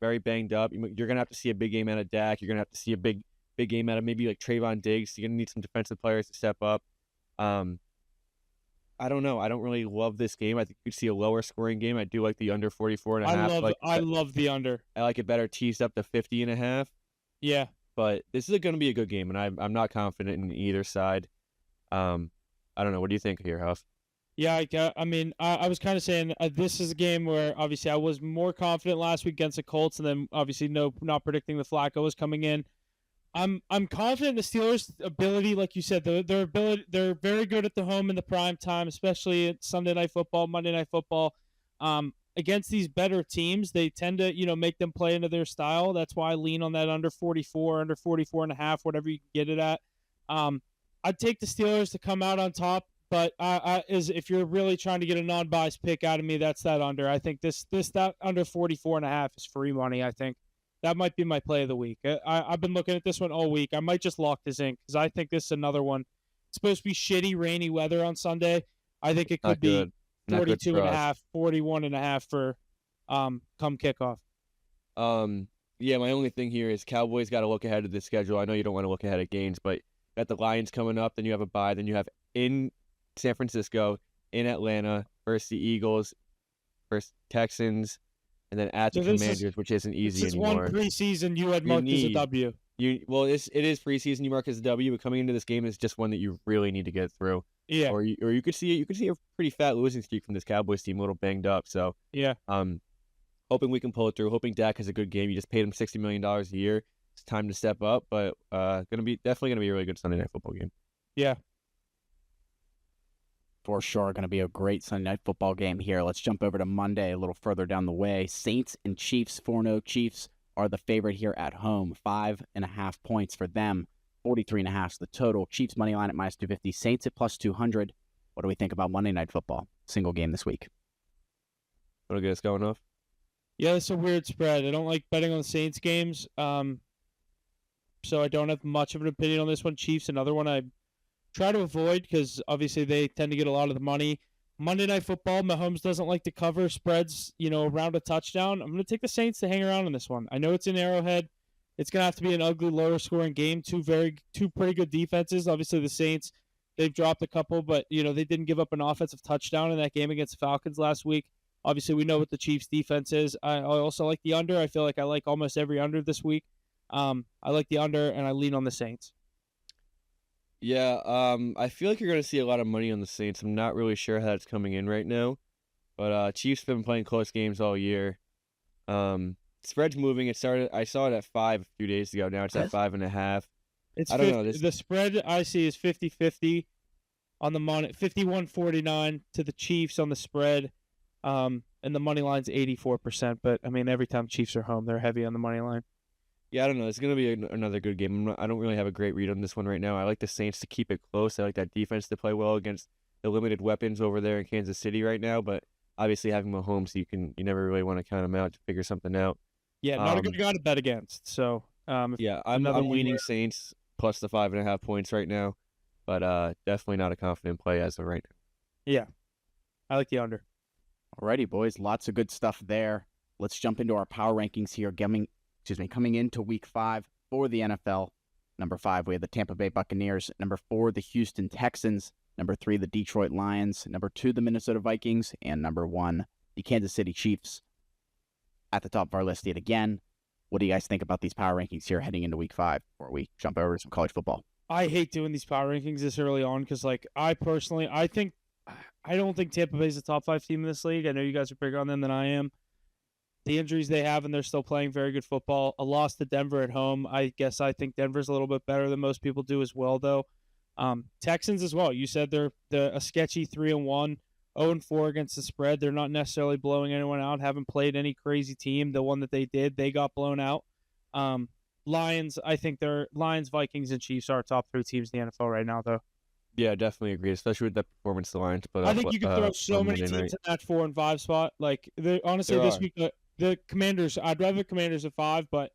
Very banged up. You're gonna have to see a big game out of Dak. You're gonna have to see a big game out of maybe like Trayvon Diggs. You're gonna need some defensive players to step up. I don't know. I don't really love this game. I think you could see a lower scoring game. I do like the under 44.5. I love the under. I like it better teased up to 50.5. Yeah. But this is going to be a good game, and I'm not confident in either side. I don't know. What do you think here, Huff? Yeah, I mean, I was kind of saying this is a game where obviously I was more confident last week against the Colts, and then obviously not predicting the Flacco was coming in. I'm confident in the Steelers' ability, like you said, their ability. They're very good at the home in the prime time, especially at Sunday Night Football, Monday Night Football. Against these better teams, they tend to make them play into their style. That's why I lean on that under 44, under 44.5, whatever you can get it at. I'd take the Steelers to come out on top, but if you're really trying to get a non-biased pick out of me, that's that under. I think that under 44.5 is free money. I think. That might be my play of the week. I've been looking at this one all week. I might just lock this in because I think this is another one. It's supposed to be shitty, rainy weather on Sunday. I think it could be 42.5, 41.5 for come kickoff. Yeah, my only thing here is Cowboys got to look ahead of the schedule. I know you don't want to look ahead of games, but you got the Lions coming up. Then you have a bye. Then you have in San Francisco, in Atlanta versus the Eagles, versus Texans. And then at the Commanders, which isn't easy anymore. This is one preseason you had marked as a W. It is preseason you mark as a W, but coming into this game is just one that you really need to get through. Yeah. Or you could see a pretty fat losing streak from this Cowboys team, a little banged up. So yeah. Hoping we can pull it through. Hoping Dak has a good game. You just paid him $60 million a year. It's time to step up, but definitely gonna be a really good Sunday Night Football game. Yeah. For sure, going to be a great Sunday Night Football game here. Let's jump over to Monday, a little further down the way. Saints and Chiefs, 4-0 Chiefs, are the favorite here at home. 5.5 points for them. 43.5 is the total. Chiefs money line at -250. Saints at +200. What do we think about Monday Night Football? Single game this week. Want to get us going off? Yeah, it's a weird spread. I don't like betting on the Saints games. So I don't have much of an opinion on this one. Chiefs, another one I try to avoid because obviously they tend to get a lot of the money. Monday Night Football, Mahomes doesn't like to cover spreads, around a touchdown. I'm going to take the Saints to hang around on this one. I know it's in Arrowhead. It's going to have to be an ugly, lower-scoring game. Two pretty good defenses. Obviously, the Saints, they've dropped a couple, but, they didn't give up an offensive touchdown in that game against the Falcons last week. Obviously, we know what the Chiefs' defense is. I also like the under. I feel like I like almost every under this week. I like the under, and I lean on the Saints. Yeah, I feel like you're going to see a lot of money on the Saints. I'm not really sure how it's coming in right now. But Chiefs have been playing close games all year. Spread's moving. I saw it at 5 a few days ago. Now it's at 5.5. I don't know. The spread I see is 50-50 on the money, 51-49 to the Chiefs on the spread. And the money line's 84%. But, I mean, every time Chiefs are home, they're heavy on the money line. Yeah, I don't know. It's going to be another good game. I don't really have a great read on this one right now. I like the Saints to keep it close. I like that defense to play well against the limited weapons over there in Kansas City right now. But obviously having Mahomes, you never really want to count him out to figure something out. Yeah, not a good guy to bet against. So I'm leaning Saints plus the 5.5 points right now, but definitely not a confident play as of right now. Yeah, I like the under. Alrighty, boys, lots of good stuff there. Let's jump into our power rankings here. Coming into Week 5 for the NFL. Number 5, we have the Tampa Bay Buccaneers. Number 4, the Houston Texans. Number 3, the Detroit Lions. Number 2, the Minnesota Vikings. And number 1, the Kansas City Chiefs. At the top of our list yet again. What do you guys think about these power rankings here heading into Week 5 before we jump over to some college football? I hate doing these power rankings this early on because, I don't think Tampa Bay's a top 5 team in this league. I know you guys are bigger on them than I am. The injuries they have, and they're still playing very good football. A loss to Denver at home. I think Denver's a little bit better than most people do as well, though. Texans as well. You said they're a sketchy 3-1, 0-4 against the spread. They're not necessarily blowing anyone out. Haven't played any crazy team. The one that they did, they got blown out. Lions. I think they're Lions, Vikings, and Chiefs are top 3 teams in the NFL right now, though. Yeah, definitely agree, especially with that performance the Lions put up. I think you can throw so many teams in that 4 and 5 spot. Honestly, this week. The Commanders, I'd rather the Commanders at 5, but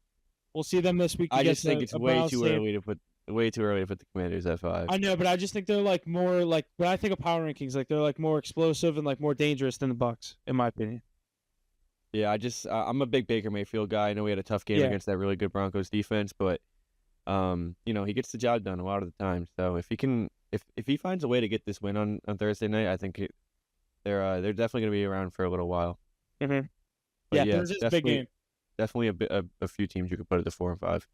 we'll see them this week. I just think it's way too early to put the Commanders at 5. I know, but I just think they're more when I think of power rankings, they're more explosive and more dangerous than the Bucs, in my opinion. Yeah, I'm a big Baker Mayfield guy. I know we had a tough game against that really good Broncos defense, but he gets the job done a lot of the time. So if he finds a way to get this win on Thursday night, I think they're definitely going to be around for a little while. Mm-hmm. Yeah, Thursday's a big game. Definitely a few teams you could put at the 4 and 5.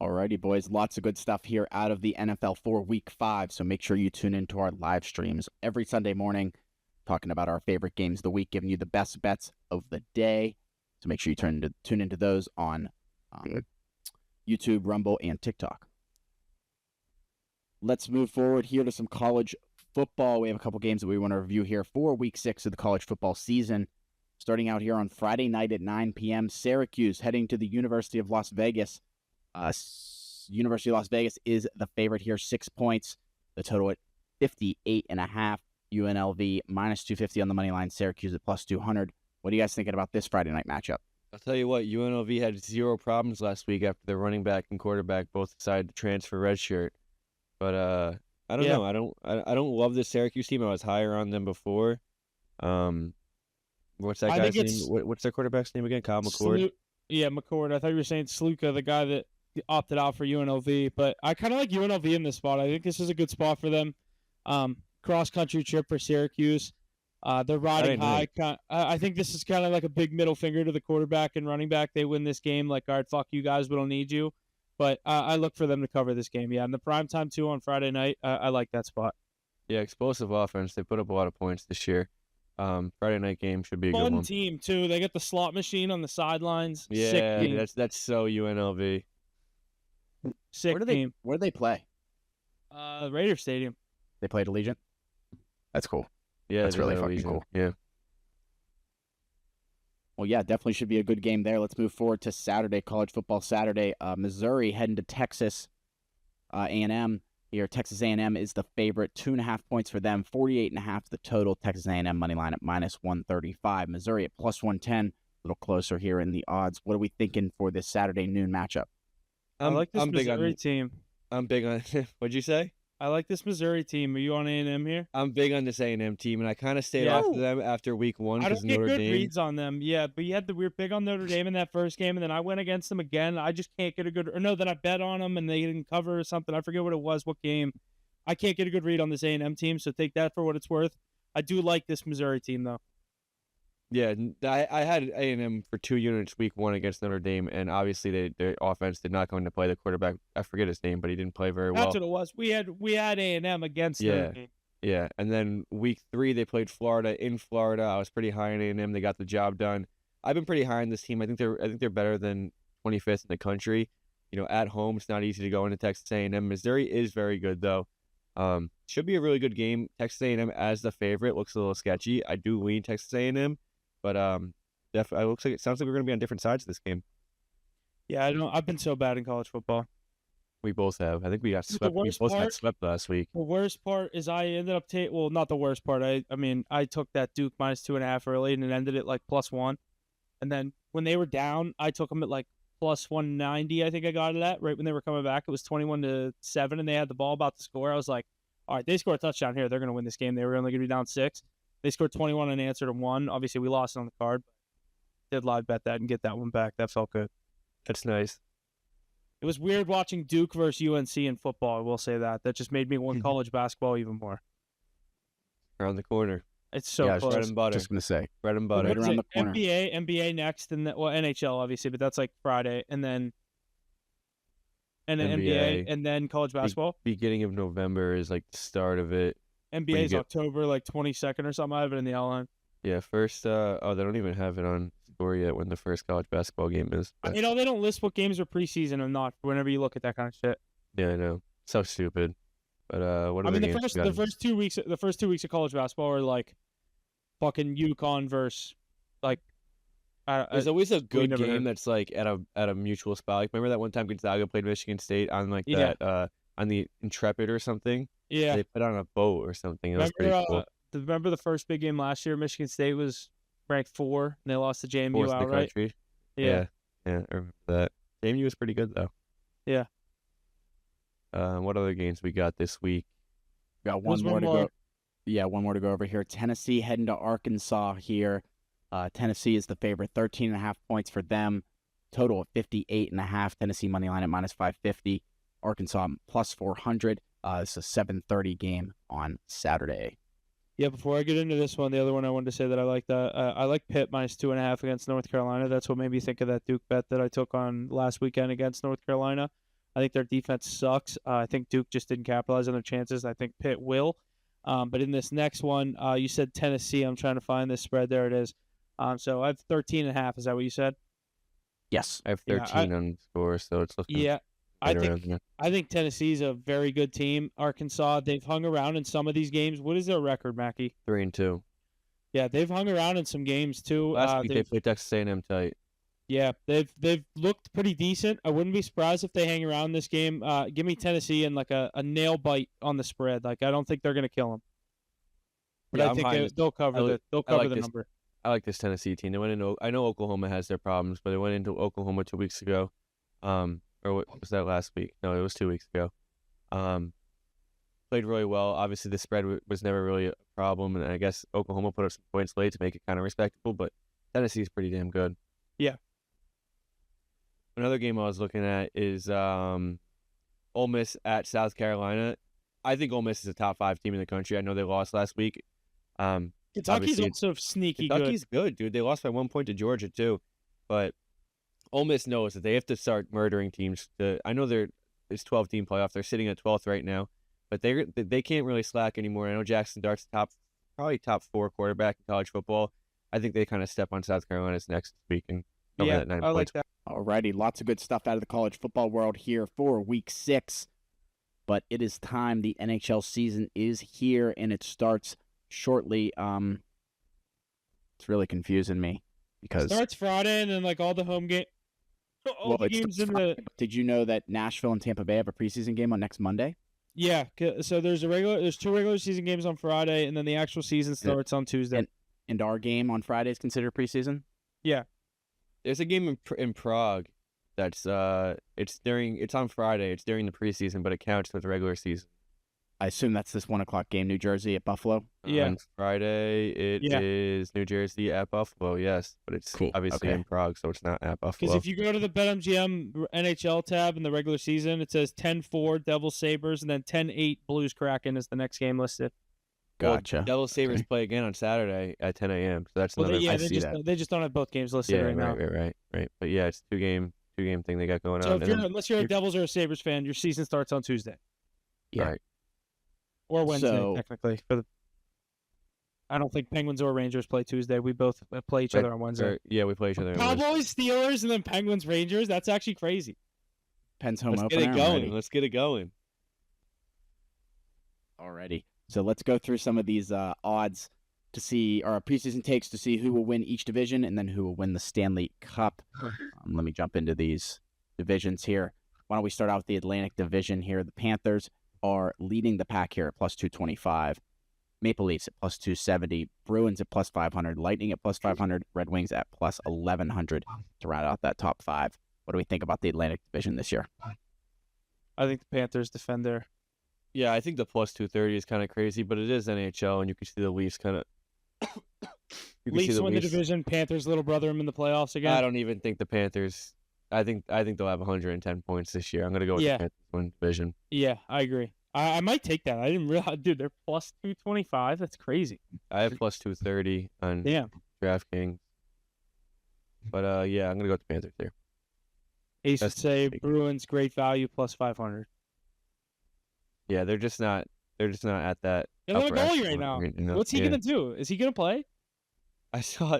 Alrighty, boys. Lots of good stuff here out of the NFL for Week 5. So make sure you tune into our live streams every Sunday morning, talking about our favorite games of the week, giving you the best bets of the day. So make sure you tune into those on YouTube, Rumble, and TikTok. Let's move forward here to some college football. We have a couple games that we want to review here for Week 6 of the college football season. Starting out here on Friday night at 9 p.m., Syracuse heading to the University of Las Vegas. University of Las Vegas is the favorite here, 6 points. The total at 58.5. UNLV -250 on the money line. Syracuse at +200. What are you guys thinking about this Friday night matchup? I'll tell you what, UNLV had 0 problems last week after their running back and quarterback both decided to transfer redshirt. But I don't know. I don't love this Syracuse team. I was higher on them before. What's that guy's name? What's their quarterback's name again? Kyle McCord. McCord. I thought you were saying Sluka, the guy that opted out for UNLV. But I kind of like UNLV in this spot. I think this is a good spot for them. Cross-country trip for Syracuse. They're riding high. I think this is kind of like a big middle finger to the quarterback and running back. They win this game. All right, fuck you guys. We don't need you. But I look for them to cover this game. Yeah, and the primetime, too, on Friday night, I like that spot. Yeah, explosive offense. They put up a lot of points this year. Friday night game should be a good one. Fun team, too. They got the slot machine on the sidelines. Yeah, sick team. That's so UNLV. Sick team. Where do they play? Raider Stadium. They played Allegiant? That's cool. Yeah, that's really fucking cool. Yeah. Well, yeah, definitely should be a good game there. Let's move forward to Saturday, college football Saturday. Missouri heading to Texas A&M. Here, Texas A&M is the favorite, 2.5 points for them, 48.5 the total. Texas A&M money line at -135. Missouri at +110, a little closer here in the odds. What are we thinking for this Saturday noon matchup? I like this Missouri team. I'm big on. What'd you say? I like this Missouri team. Are you on A&M here? I'm big on this A&M team, and I kind of stayed off of them after week 1 I because don't get Notre good Dame. reads on them. Yeah, but we were big on Notre Dame in that first game, and then I went against them again. I just can't get a good – or no, then I bet on them, and they didn't cover or something. I forget what it was, what game. I can't get a good read on this A&M team, so take that for what it's worth. I do like this Missouri team, though. Yeah, I had A&M for 2 units week 1 against Notre Dame, and obviously their offense did not go into play. The quarterback, I forget his name, but he didn't play very well. That's what it was. We had A&M against Notre Dame. Yeah, and then week 3 they played Florida in Florida. I was pretty high on A&M. They got the job done. I've been pretty high on this team. I think they're better than 25th in the country. At home it's not easy to go into Texas A&M. Missouri is very good though. Should be a really good game. Texas A&M as the favorite looks a little sketchy. I do lean Texas A&M. But definitely, it sounds like we're going to be on different sides of this game. Yeah, I don't. I've been so bad in college football. We both have. I think we got swept. We both got swept last week. The worst part is I ended up taking. Well, not the worst part. I mean, I took that Duke -2.5 early, and it ended at like +1. And then when they were down, I took them at like +190. I think I got it at right when they were coming back. It was 21-7, and they had the ball about to score. I was like, all right, they score a touchdown here. They're going to win this game. They were only going to be down 6. They scored 21 and answered 1. Obviously, we lost it on the card. But did live bet that and get that one back. That felt good. That's nice. It was weird watching Duke versus UNC in football. I will say that. That just made me want college basketball even more. Around the corner. It's so close. Bread and butter. Just gonna say bread and butter. Right around the corner. NBA next, and NHL obviously, but that's like Friday, and then NBA, and then college basketball. Beginning of November is like the start of it. NBA is October like 22nd or something. I have it in the outline. Yeah, first. They don't even have it on score yet when the first college basketball game is. But... they don't list what games are preseason or not. Whenever you look at that kind of shit. Yeah, I know. So stupid. But what? The first 2 weeks of college basketball are like fucking UConn versus like. There's always a good game that's like at a mutual spot. Like remember that one time Gonzaga played Michigan State on like that on the Intrepid or something. Yeah, they put on a boat or something. It was pretty cool. Remember the first big game last year? Michigan State was ranked 4, and they lost to JMU outright. Yeah, I remember that. JMU was pretty good though. Yeah. What other games we got this week? We got one more to go. Yeah, one more to go over here. Tennessee heading to Arkansas here. Tennessee is the favorite, 13.5 points for them. Total of 58.5. Tennessee money line at -550. Arkansas +400. It's a 7:30 game on Saturday. Yeah, before I get into this one, the other one I wanted to say that I like I like Pitt -2.5 against North Carolina. That's what made me think of that Duke bet that I took on last weekend against North Carolina. I think their defense sucks. I think Duke just didn't capitalize on their chances. I think Pitt will. But in this next one, you said Tennessee. I'm trying to find this spread. There it is. So I have 13.5. Is that what you said? Yes. I have 13 on score, so it's looking. Yeah. I think Tennessee's a very good team. Arkansas, they've hung around in some of these games. What is their record, Mackie? 3-2. Yeah, they've hung around in some games too. Last week they played Texas A&M tight. Yeah, they've looked pretty decent. I wouldn't be surprised if they hang around this game. Give me Tennessee and like a nail bite on the spread. Like I don't think they're gonna kill them, but I think they'll cover the number. I like this Tennessee team. They went into. I know Oklahoma has their problems, but they went into Oklahoma 2 weeks ago. Or what was that last week? No, it was 2 weeks ago. Played really well. Obviously, the spread was never really a problem, and I guess Oklahoma put up some points late to make it kind of respectable, but Tennessee's pretty damn good. Yeah. Another game I was looking at is Ole Miss at South Carolina. I think Ole Miss is a top 5 team in the country. I know they lost last week. Kentucky's also sneaky Kentucky's good, dude. They lost by 1 point to Georgia, too. But Ole Miss knows that they have to start murdering teams. I know there's 12-team playoff. They're sitting at 12th right now. But they can't really slack anymore. I know Jackson Dart's probably top 4 quarterback in college football. I think they kind of step on South Carolina's next week and come in at 9 points. Like that. Alrighty, lots of good stuff out of the college football world here for Week 6. But it is time. The NHL season is here, and it starts shortly. It's really confusing me. because starts Friday and then like all the home game. The games in Friday, did you know that Nashville and Tampa Bay have a preseason game on next Monday? Yeah, so there's two regular season games on Friday, and then the actual season starts on Tuesday. And our game on Friday is considered preseason? Yeah. There's a game in Prague that's it's on Friday. It's during the preseason, but it counts for the regular season. I assume that's this 1:00 game, New Jersey at Buffalo? Yeah. On Friday, it is New Jersey at Buffalo, yes. But it's obviously in Prague, so it's not at Buffalo. Because if you go to the BetMGM NHL tab in the regular season, it says 10-4 Devils Sabres, and then 10-8 Blues Kraken is the next game listed. Gotcha. Well, Devils Sabres play again on Saturday at 10 a.m. So that's another. They just don't have both games listed right now. Right. But yeah, it's two game thing they got going on. So unless you're a Devils or a Sabres fan, your season starts on Tuesday. Yeah. Right. Or Wednesday, technically. I don't think Penguins or Rangers play Tuesday. We both play each other on Wednesday. Yeah, we play each other on Wednesday. Cowboys, Steelers, and then Penguins, Rangers. That's actually crazy. Pens home opener. Let's get it going. Let's get it going. Alrighty. So let's go through some of these odds to see, our preseason takes to see who will win each division and then who will win the Stanley Cup. Let me jump into these divisions here. Why don't we start out with the Atlantic Division here? The Panthers are leading the pack here at plus 225. Maple Leafs at plus 270. Bruins at plus 500. Lightning at plus 500. Red Wings at plus 1100 to round out that top five. What do we think about the Atlantic Division this year? I think the Panthers defend there. Yeah, I think the plus 230 is kind of crazy, but it is NHL, and you can see the Leafs kind of. Leafs win the division. Panthers little brother them in the playoffs again. I don't even think the Panthers. I think they'll have 110 points this year. I'm gonna go with the Panthers win division. Yeah, I agree. I might take that. I didn't realize, dude. They're plus 225. That's crazy. I have plus 230 on DraftKings. But yeah, I'm gonna go with the Panthers there. Ace would say Bruins great value plus 500. Yeah, they're just not at that. They're not a goalie right now. What's he gonna do? Is he gonna play? I saw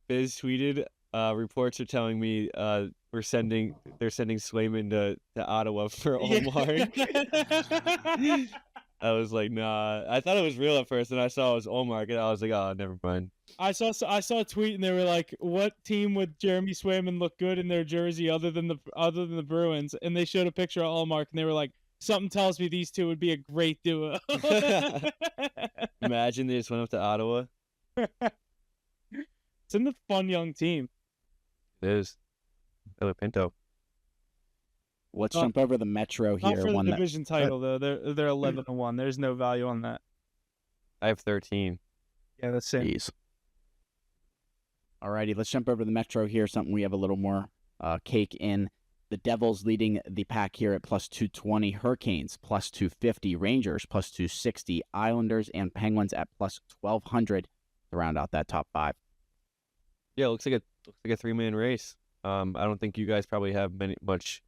Biz tweeted. Reports are telling me they're sending Swayman to Ottawa for Olmark. I was like, nah. I thought it was real at first, and I saw it was Olmark, and I was like, oh, never mind. I saw a tweet, and they were like, "What team would Jeremy Swayman look good in their jersey other than the Bruins?" And they showed a picture of Olmark, and they were like, "Something tells me these two would be a great duo." Imagine they just went up to Ottawa. It's in the fun young team. It is. Ella Pinto. Let's jump over the Metro here. Not for the division title though. They're 11-1. There's no value on that. I have 13. Yeah, that's it. Jeez. Alrighty, let's jump over the Metro here. Something we have a little more cake in. The Devils leading the pack here at plus 220. Hurricanes plus 250. Rangers plus 260. Islanders and Penguins at plus 1200 to round out that top five. Yeah, it looks like a 3-man race. I don't think you guys probably have much.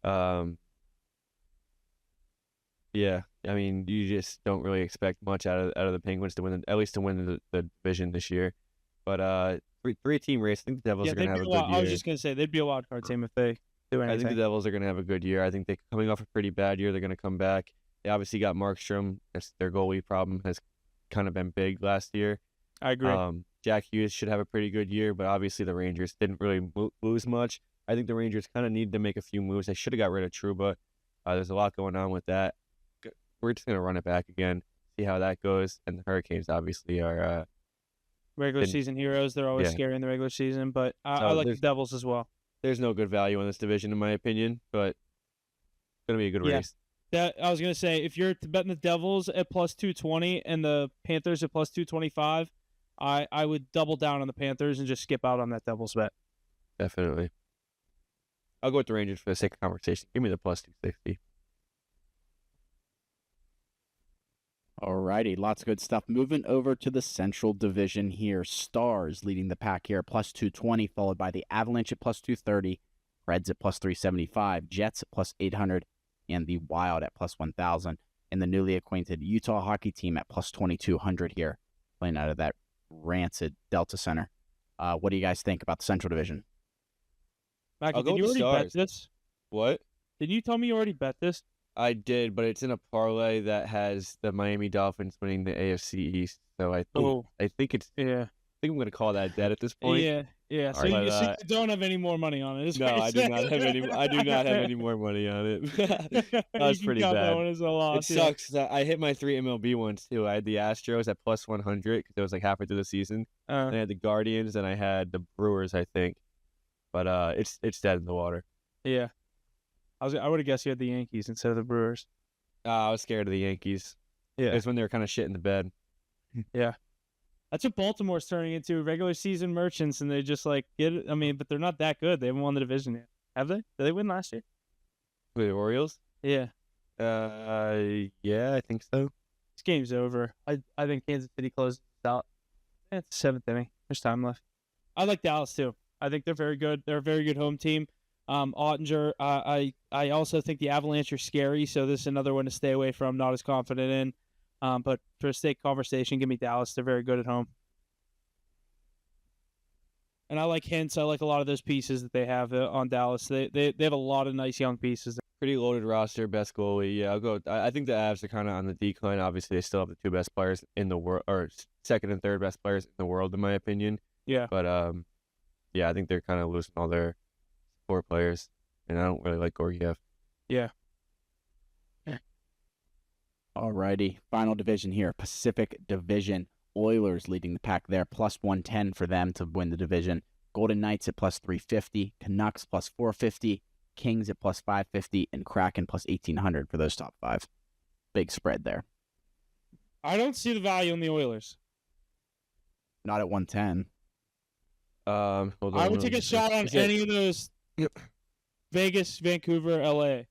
Yeah, I mean, you just don't really expect much out of the Penguins to win, at least to win the division this year. But three-team race. I think the Devils are going to have a good year. I was just going to say they'd be a wild card team if they do anything. I think the Devils are going to have a good year. I think they're coming off a pretty bad year. They're going to come back. They obviously got Markstrom. Their goalie problem has kind of been big last year. I agree. Jack Hughes should have a pretty good year, but obviously the Rangers didn't really lose much. I think the Rangers kind of need to make a few moves. They should have got rid of Trouba. There's a lot going on with that. We're just going to run it back again, see how that goes. And the Hurricanes obviously are regular season heroes. They're always scary in the regular season, but I like the Devils as well. There's no good value in this division, in my opinion, but it's going to be a good race. I was going to say, if you're betting the Devils at plus 220 and the Panthers at plus 225, I would double down on the Panthers and just skip out on that Devils bet. Definitely. I'll go with the Rangers for the sake of conversation. Give me the plus 260. Alrighty, lots of good stuff. Moving over to the Central Division here. Stars leading the pack here, plus 220, followed by the Avalanche at plus 230, Reds at plus 375, Jets at plus 800, and the Wild at plus 1,000. And the newly acquainted Utah hockey team at plus 2,200 here, playing out of that rancid Delta Center. What do you guys think about the Central Division? Mackie, did you already bet this? What? Did you tell me you already bet this? I did, but it's in a parlay that has the Miami Dolphins winning the AFC East. So I think it's think I'm gonna call that dead at this point. Yeah. So you don't have any more money on it. No, I do not have any. I do not have any more money on it. That was pretty bad. That one as a loss. It sucks. I hit my 3 MLB ones too. I had the Astros at plus 100 because it was like halfway through the season. And I had the Guardians and I had the Brewers, I think. But it's dead in the water. Yeah, I would have guessed you had the Yankees instead of the Brewers. I was scared of the Yankees. Yeah, it's when they were kind of shit in the bed. Yeah. That's what Baltimore's turning into, regular season merchants, and they just like get it. I mean, but they're not that good. They haven't won the division yet. Have they? Did they win last year? With the Orioles? Yeah. Yeah, I think so. This game's over. I think Kansas City closes out. It's the 7th inning. There's time left. I like Dallas too. I think they're very good. They're a very good home team. Ottinger, I also think the Avalanche are scary, so this is another one to stay away from. Not as confident in. But for a sake conversation, give me Dallas. They're very good at home. And I like Hintz. I like a lot of those pieces that they have on Dallas. They have a lot of nice young pieces. Pretty loaded roster, best goalie. Yeah, I'll go. I think the Avs are kind of on the decline. Obviously, they still have the 2 best players in the world, or second and third best players in the world, in my opinion. Yeah. But yeah, I think they're kind of losing all their support players, and I don't really like Gorgiev. Yeah. Alrighty, final division here, Pacific Division. Oilers leading the pack there, plus 110 for them to win the division. Golden Knights at plus 350, Canucks plus 450, Kings at plus 550, and Kraken plus 1800 for those top 5. Big spread there. I don't see the value in the Oilers. Not at 110. Hold on, I would take a shot on any of those. Vegas, Vancouver, LA.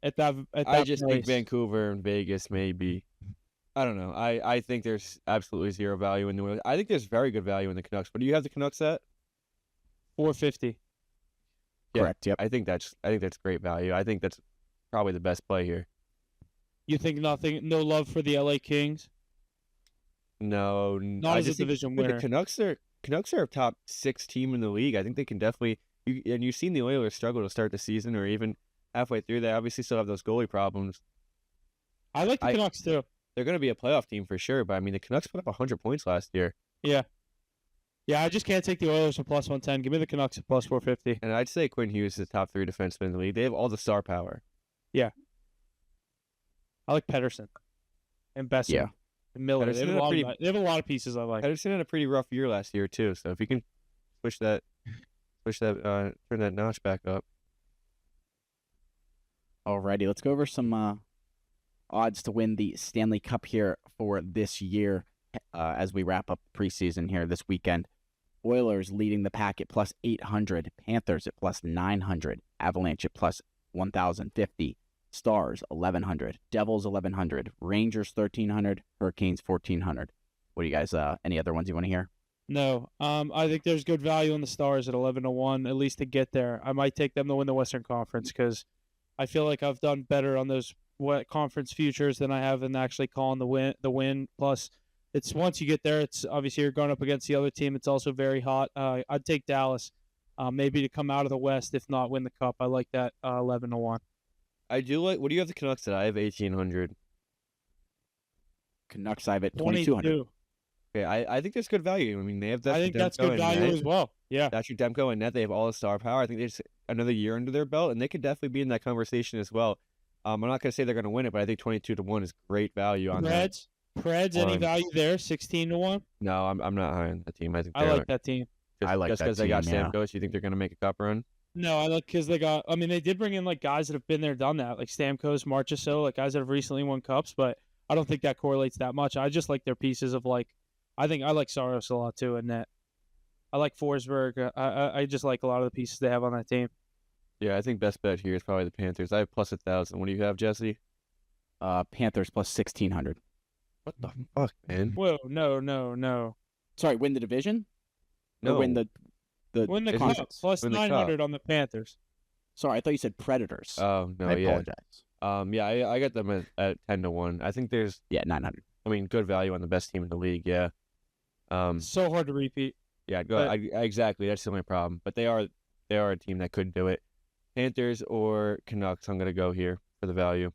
I just think Vancouver and Vegas maybe. I don't know. I think there's absolutely zero value in the Oilers. I think there's very good value in the Canucks. What do you have the Canucks at? 450. Correct. Yep. I think that's great value. I think that's probably the best play here. You think no love for the LA Kings? No, not as a division winner. The Canucks are a top 6 team in the league. I think they can definitely. And you've seen the Oilers struggle to start the season, or even halfway through. They obviously still have those goalie problems. I like the Canucks too. They're going to be a playoff team for sure, but I mean, the Canucks put up 100 points last year. Yeah. Yeah, I just can't take the Oilers for plus 110. Give me the Canucks at plus 450. And I'd say Quinn Hughes is the top 3 defenseman in the league. They have all the star power. Yeah. I like Pedersen and Besson. Yeah. And Miller. They have a lot of pieces I like. Pedersen had a pretty rough year last year too, so if you can turn that notch back up. Alrighty, let's go over some odds to win the Stanley Cup here for this year as we wrap up preseason here this weekend. Oilers leading the pack at plus 800, Panthers at plus 900, Avalanche at plus 1,050, Stars 1,100, Devils 1,100, Rangers 1,300, Hurricanes 1,400. What do you guys? Any other ones you want to hear? No, I think there's good value in the Stars at 11-1, at least to get there. I might take them to win the Western Conference because I feel like I've done better on those conference futures than I have in actually calling the win. Plus, it's once you get there, it's obviously you're going up against the other team. It's also very hot. I'd take Dallas, maybe to come out of the West, if not win the Cup. I like that 11-1. I do like. What do you have the Canucks at? I have 1,800. Canucks I have at 2,200. Okay, I think there's good value. I mean, they have. I think that's good value as well. Yeah, that's your Demko and net. They have all the star power. I think there's another year under their belt, and they could definitely be in that conversation as well. I'm not going to say they're going to win it, but I think 22-1 is great value on that. Preds, any value there? 16-1. No, I'm not high on that team. I like that team. Just because they got Stamkos, you think they're going to make a cup run? No, I like because they got. I mean, they did bring in like guys that have been there, done that, like Stamkos, Marchessault, like guys that have recently won cups. But I don't think that correlates that much. I just like their pieces of like. I think I like Saros a lot too in net. I like Forsberg. I just like a lot of the pieces they have on that team. Yeah, I think best bet here is probably the Panthers. I have plus 1,000. What do you have, Jesse? Panthers plus 1,600. What the fuck, man? Whoa, no. Sorry, win the division? No, or win the conference. Plus 900 on the Panthers. Sorry, I thought you said Predators. Oh no, I apologize. Yeah, I got them at 10-1. I think there's 900. I mean, good value on the best team in the league. Yeah. So hard to repeat. Yeah, exactly. That's the only problem. But they are a team that could do it. Panthers or Canucks. I'm gonna go here for the value.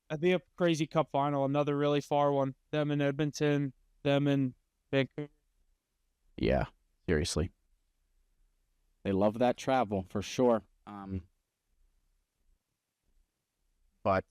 That'd be a crazy cup final. Another really far one. Them in Edmonton. Them in Vancouver. Yeah, seriously. They love that travel for sure. But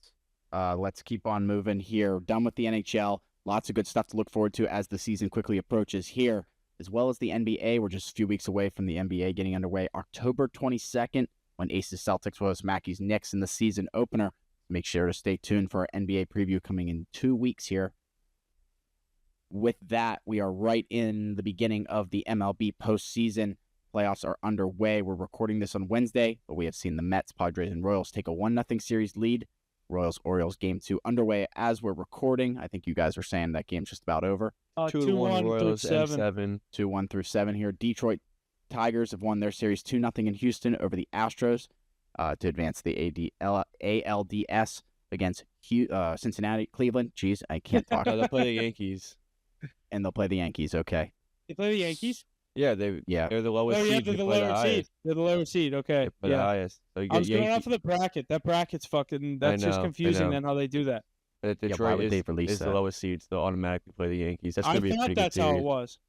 let's keep on moving here. Done with the NHL. Lots of good stuff to look forward to as the season quickly approaches here, as well as the NBA. We're just a few weeks away from the NBA getting underway. October 22nd, when Aces Celtics will host Mackey's Knicks in the season opener. Make sure to stay tuned for our NBA preview coming in 2 weeks here. With that, we are right in the beginning of the MLB postseason. Playoffs are underway. We're recording this on Wednesday, but we have seen the Mets, Padres, and Royals take a 1-0 series lead. Royals-Orioles Game 2 underway as we're recording. I think you guys are saying that game's just about over. 2-1 Royals and 7. 2-1 through 7 here. Detroit Tigers have won their series 2-0 in Houston over the Astros to advance the ALDS against Cincinnati, Cleveland. Jeez, I can't talk. No, they'll play the Yankees. And they'll play the Yankees, okay. They play the Yankees? Yeah, they're the lowest seed. They're the lower seed. They're the lower seed. Okay. They the highest. So I was going off of the bracket. That bracket's fucking. That's just confusing. Then how they do that. But Detroit is the lowest seed, so they'll automatically play the Yankees. That's gonna be a pretty good series. I thought that's how it was.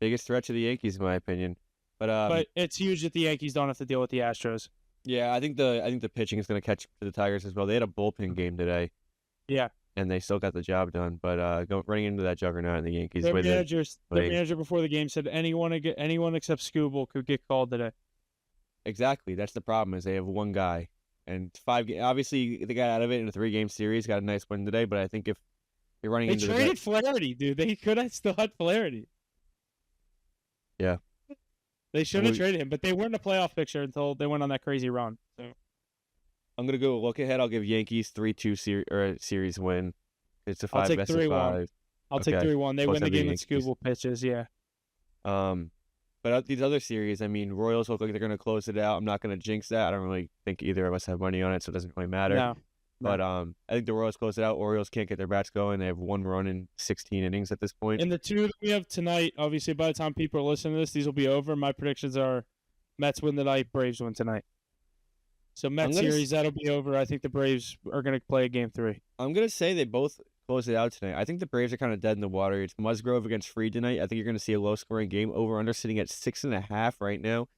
Biggest threat to the Yankees, in my opinion. But it's huge that the Yankees don't have to deal with the Astros. Yeah, I think the pitching is gonna catch up to the Tigers as well. They had a bullpen game today. Yeah. And they still got the job done, but running into that juggernaut in the Yankees. Their manager before the game said anyone except Scooble could get called today. Exactly, that's the problem. Is they have one guy, and obviously they got out of it in a 3-game series. Got a nice win today, but I think if you're running into they traded Flaherty, dude. They could have still had Flaherty. Yeah, they should have traded him, but they weren't in a playoff picture until they went on that crazy run. So. I'm gonna go look ahead. I'll give Yankees 3-2 series win. It's a 5 best of 5. I'll take 3-1. They win the game with Scooble pitches. Yeah. But these other series, I mean, Royals look like they're gonna close it out. I'm not gonna jinx that. I don't really think either of us have money on it, so it doesn't really matter. No. But I think the Royals close it out. Orioles can't get their bats going. They have 1 run in 16 innings at this point. And the 2 that we have tonight, obviously, by the time people are listening to this, these will be over. My predictions are Mets win tonight, Braves win tonight. So Mets series, that'll be over. I think the Braves are going to play a game 3. I'm going to say they both close it out tonight. I think the Braves are kind of dead in the water. It's Musgrove against Fried tonight. I think you're going to see a low-scoring game. Over-under sitting at 6.5 right now.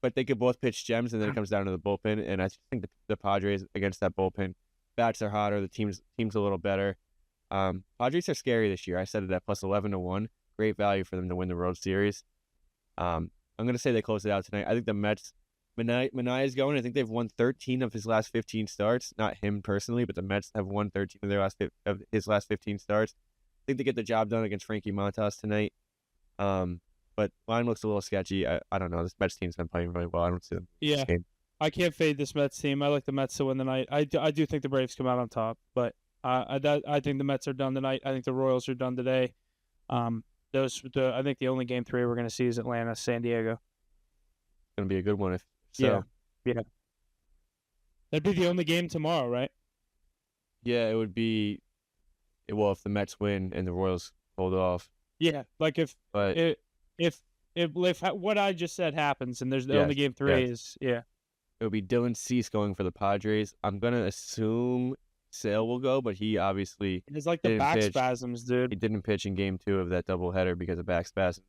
But they could both pitch gems, and then it comes down to the bullpen. And I think the Padres against that bullpen, bats are hotter. The team's a little better. Padres are scary this year. I said it at plus 11-1. Great value for them to win the World Series. I'm going to say they close it out tonight. I think the Mets... Minaya is going. I think they've won 13 of his last 15 starts. Not him personally, but the Mets have won 13 of his last 15 starts. I think they get the job done against Frankie Montas tonight. But line looks a little sketchy. I don't know. This Mets team's been playing really well. I don't see them. Yeah, I can't fade this Mets team. I like the Mets to win the night. I do think the Braves come out on top, but I think the Mets are done tonight. I think the Royals are done today. I think the only game 3 we're going to see is Atlanta, San Diego. It's going to be a good one if. So. Yeah. That'd be the only game tomorrow, right? Yeah, it would be. Well, if the Mets win and the Royals hold off. Yeah, like if what I just said happens and there's the only game 3 is It would be Dylan Cease going for the Padres. I'm gonna assume Sale will go, but he obviously. It's like the back spasms, dude. He didn't pitch in game 2 of that doubleheader because of back spasms.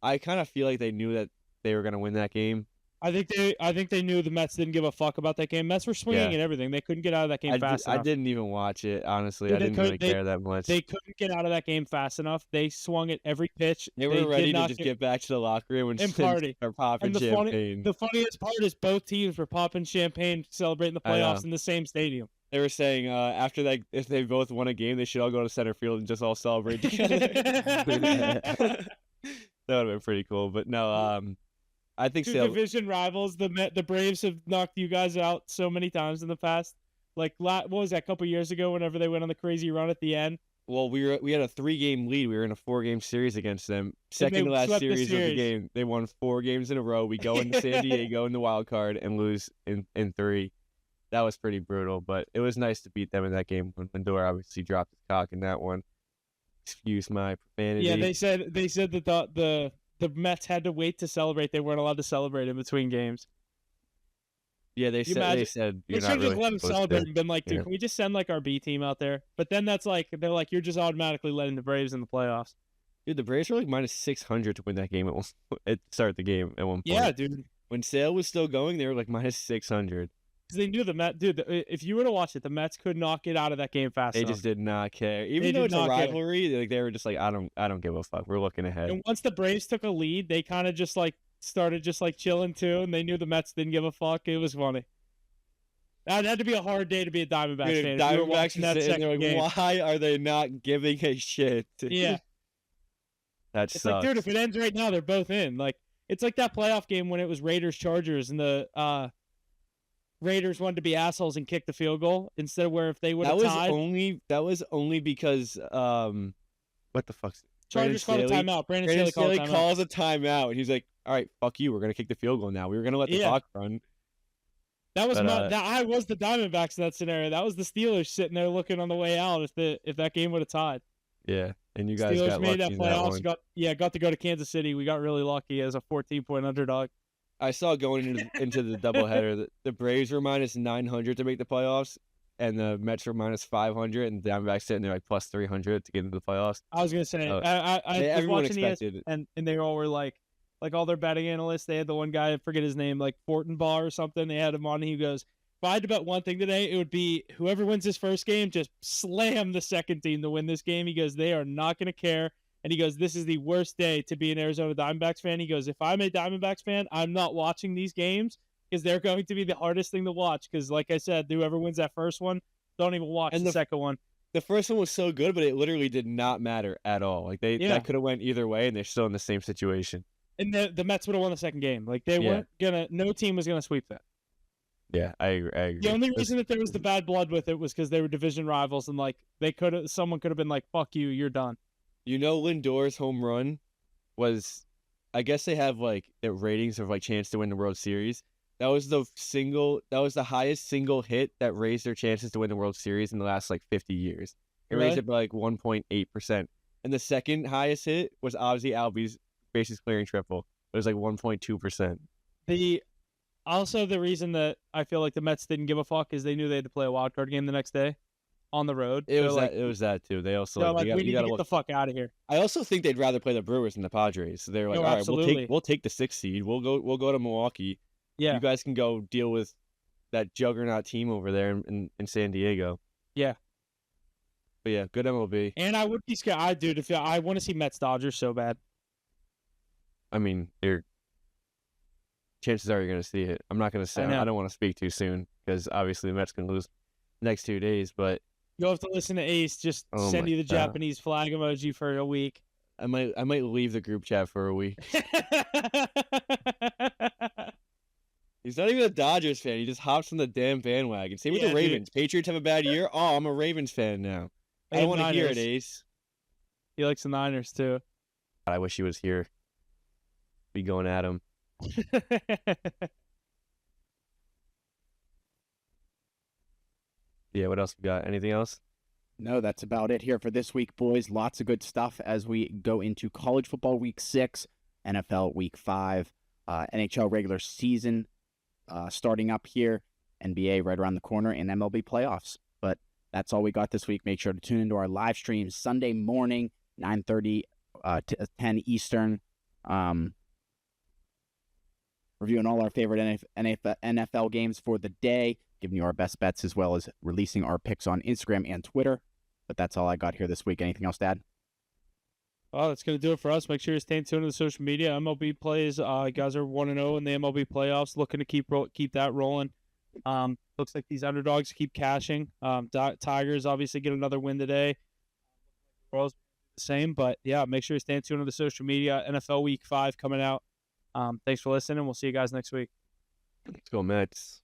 I kind of feel like they knew that they were gonna win that game. I think they knew the Mets didn't give a fuck about that game. Mets were swinging and everything. They couldn't get out of that game fast enough. I didn't even watch it, honestly. Dude, I didn't really care that much. They couldn't get out of that game fast enough. They swung at every pitch. They were ready to just get back to the locker room and party or popping champagne. The funniest part is both teams were popping champagne, celebrating the playoffs in the same stadium. They were saying after that, if they both won a game, they should all go to center field and just all celebrate together. That would have been pretty cool. But no, I think Two division rivals. The Braves have knocked you guys out so many times in the past. Like, what was that, a couple years ago whenever they went on the crazy run at the end? Well, we had a 3-game lead. We were in a 4-game series against them. Second to last series of the game. They won 4 games in a row. We go into San Diego in the wild card and lose in 3. That was pretty brutal, but it was nice to beat them in that game when Lindor obviously dropped his cock in that one. Excuse my profanity. Yeah, they said that the Mets had to wait to celebrate. They weren't allowed to celebrate in between games. Yeah, they said you're not really just let them celebrate and been like, dude, can we just send like our B team out there? But then that's like they're like, you're just automatically letting the Braves in the playoffs. Dude, the Braves were like minus 600 to win that game at start the game at one point. Yeah, dude. When Sale was still going, they were like minus 600. Because they knew the Mets, dude. If you were to watch it, the Mets could not get out of that game fast enough. They just did not care. Even though it's a rivalry, they were just like, I don't give a fuck. We're looking ahead. And once the Braves took a lead, they kind of just like started just like chilling too, and they knew the Mets didn't give a fuck. It was funny. That had to be a hard day to be a Diamondbacks fan. Diamondbacks were sitting there like, why are they not giving a shit? Yeah. It's like, dude, if it ends right now, they're both in. Like, it's like that playoff game when it was Raiders-Chargers, and the Raiders wanted to be assholes and kick the field goal instead of where if they would have tied. That was only because what the fuck? Chargers called a timeout. Brandon Staley calls a timeout, and he's like, "All right, fuck you. We're gonna kick the field goal now. We were gonna let the clock run." That was I was the Diamondbacks in that scenario. That was the Steelers sitting there looking on the way out if that game would have tied. Yeah, and you guys Steelers got made lucky that playoffs. Got to go to Kansas City. We got really lucky as a 14-point underdog. I saw going into the doubleheader that the Braves were minus 900 to make the playoffs, and the Mets were minus 500, and the Diamondbacks sitting there like plus 300 to get into the playoffs. I was gonna say, I was watching expected it, and they all were like all their betting analysts. They had the one guy, I forget his name, like Fortenbaugh or something. They had him on, and he goes, "If I had to bet one thing today, it would be whoever wins this first game, just slam the second team to win this game." He goes, "They are not gonna care." And he goes, "This is the worst day to be an Arizona Diamondbacks fan." He goes, "If I'm a Diamondbacks fan, I'm not watching these games because they're going to be the hardest thing to watch. Because, like I said, whoever wins that first one, don't even watch the second one." The first one was so good, but it literally did not matter at all. Like that could have went either way, and they're still in the same situation. And the Mets would have won the second game. Like they weren't gonna. No team was gonna sweep that. Yeah, I agree. The only reason that there was the bad blood with it was because they were division rivals, and like someone could have been like, "Fuck you, you're done." You know, Lindor's home run was, I guess they have like their ratings of like chance to win the World Series. That was the highest single hit that raised their chances to win the World Series in the last like 50 years. It raised it by like 1.8%. And the second highest hit was Ozzie Albies bases clearing triple. It was like 1.2%. The reason that I feel like the Mets didn't give a fuck is they knew they had to play a wild card game the next day on the road. It was that too. They also we need to get the fuck out of here. I also think they'd rather play the Brewers than the Padres. So they're like, all right, we'll take the 6th seed. We'll go to Milwaukee. Yeah, you guys can go deal with that juggernaut team over there in San Diego. Yeah. But yeah, good MLB. And I would be scared. Dude, I want to see Mets Dodgers so bad. I mean, chances are you're going to see it. I'm not going to say. I don't want to speak too soon because obviously the Mets can lose the next 2 days. But you'll have to listen to Ace. Just send you the Japanese flag emoji for a week. I might leave the group chat for a week. He's not even a Dodgers fan. He just hops on the damn bandwagon. Same with the Ravens. Dude. Patriots have a bad year. Oh, I'm a Ravens fan now. I don't want to hear it, Ace. He likes the Niners too. I wish he was here. Be going at him. Yeah, what else we got? Anything else? No, that's about it here for this week, boys. Lots of good stuff as we go into college football week 6, NFL week 5, NHL regular season starting up here, NBA right around the corner, and MLB playoffs. But that's all we got this week. Make sure to tune into our live stream Sunday morning, 9:30 to 10 Eastern. Reviewing all our favorite NFL games for the day, giving you our best bets, as well as releasing our picks on Instagram and Twitter. But that's all I got here this week. Anything else, Dad? Well, that's going to do it for us. Make sure you stay tuned to the social media. MLB plays. You guys are 1-0 in the MLB playoffs. Looking to keep that rolling. Looks like these underdogs keep cashing. Tigers obviously get another win today. Royals the same, but yeah, make sure you stay tuned to the social media. NFL Week 5 coming out. Thanks for listening. We'll see you guys next week. Let's go, Mets.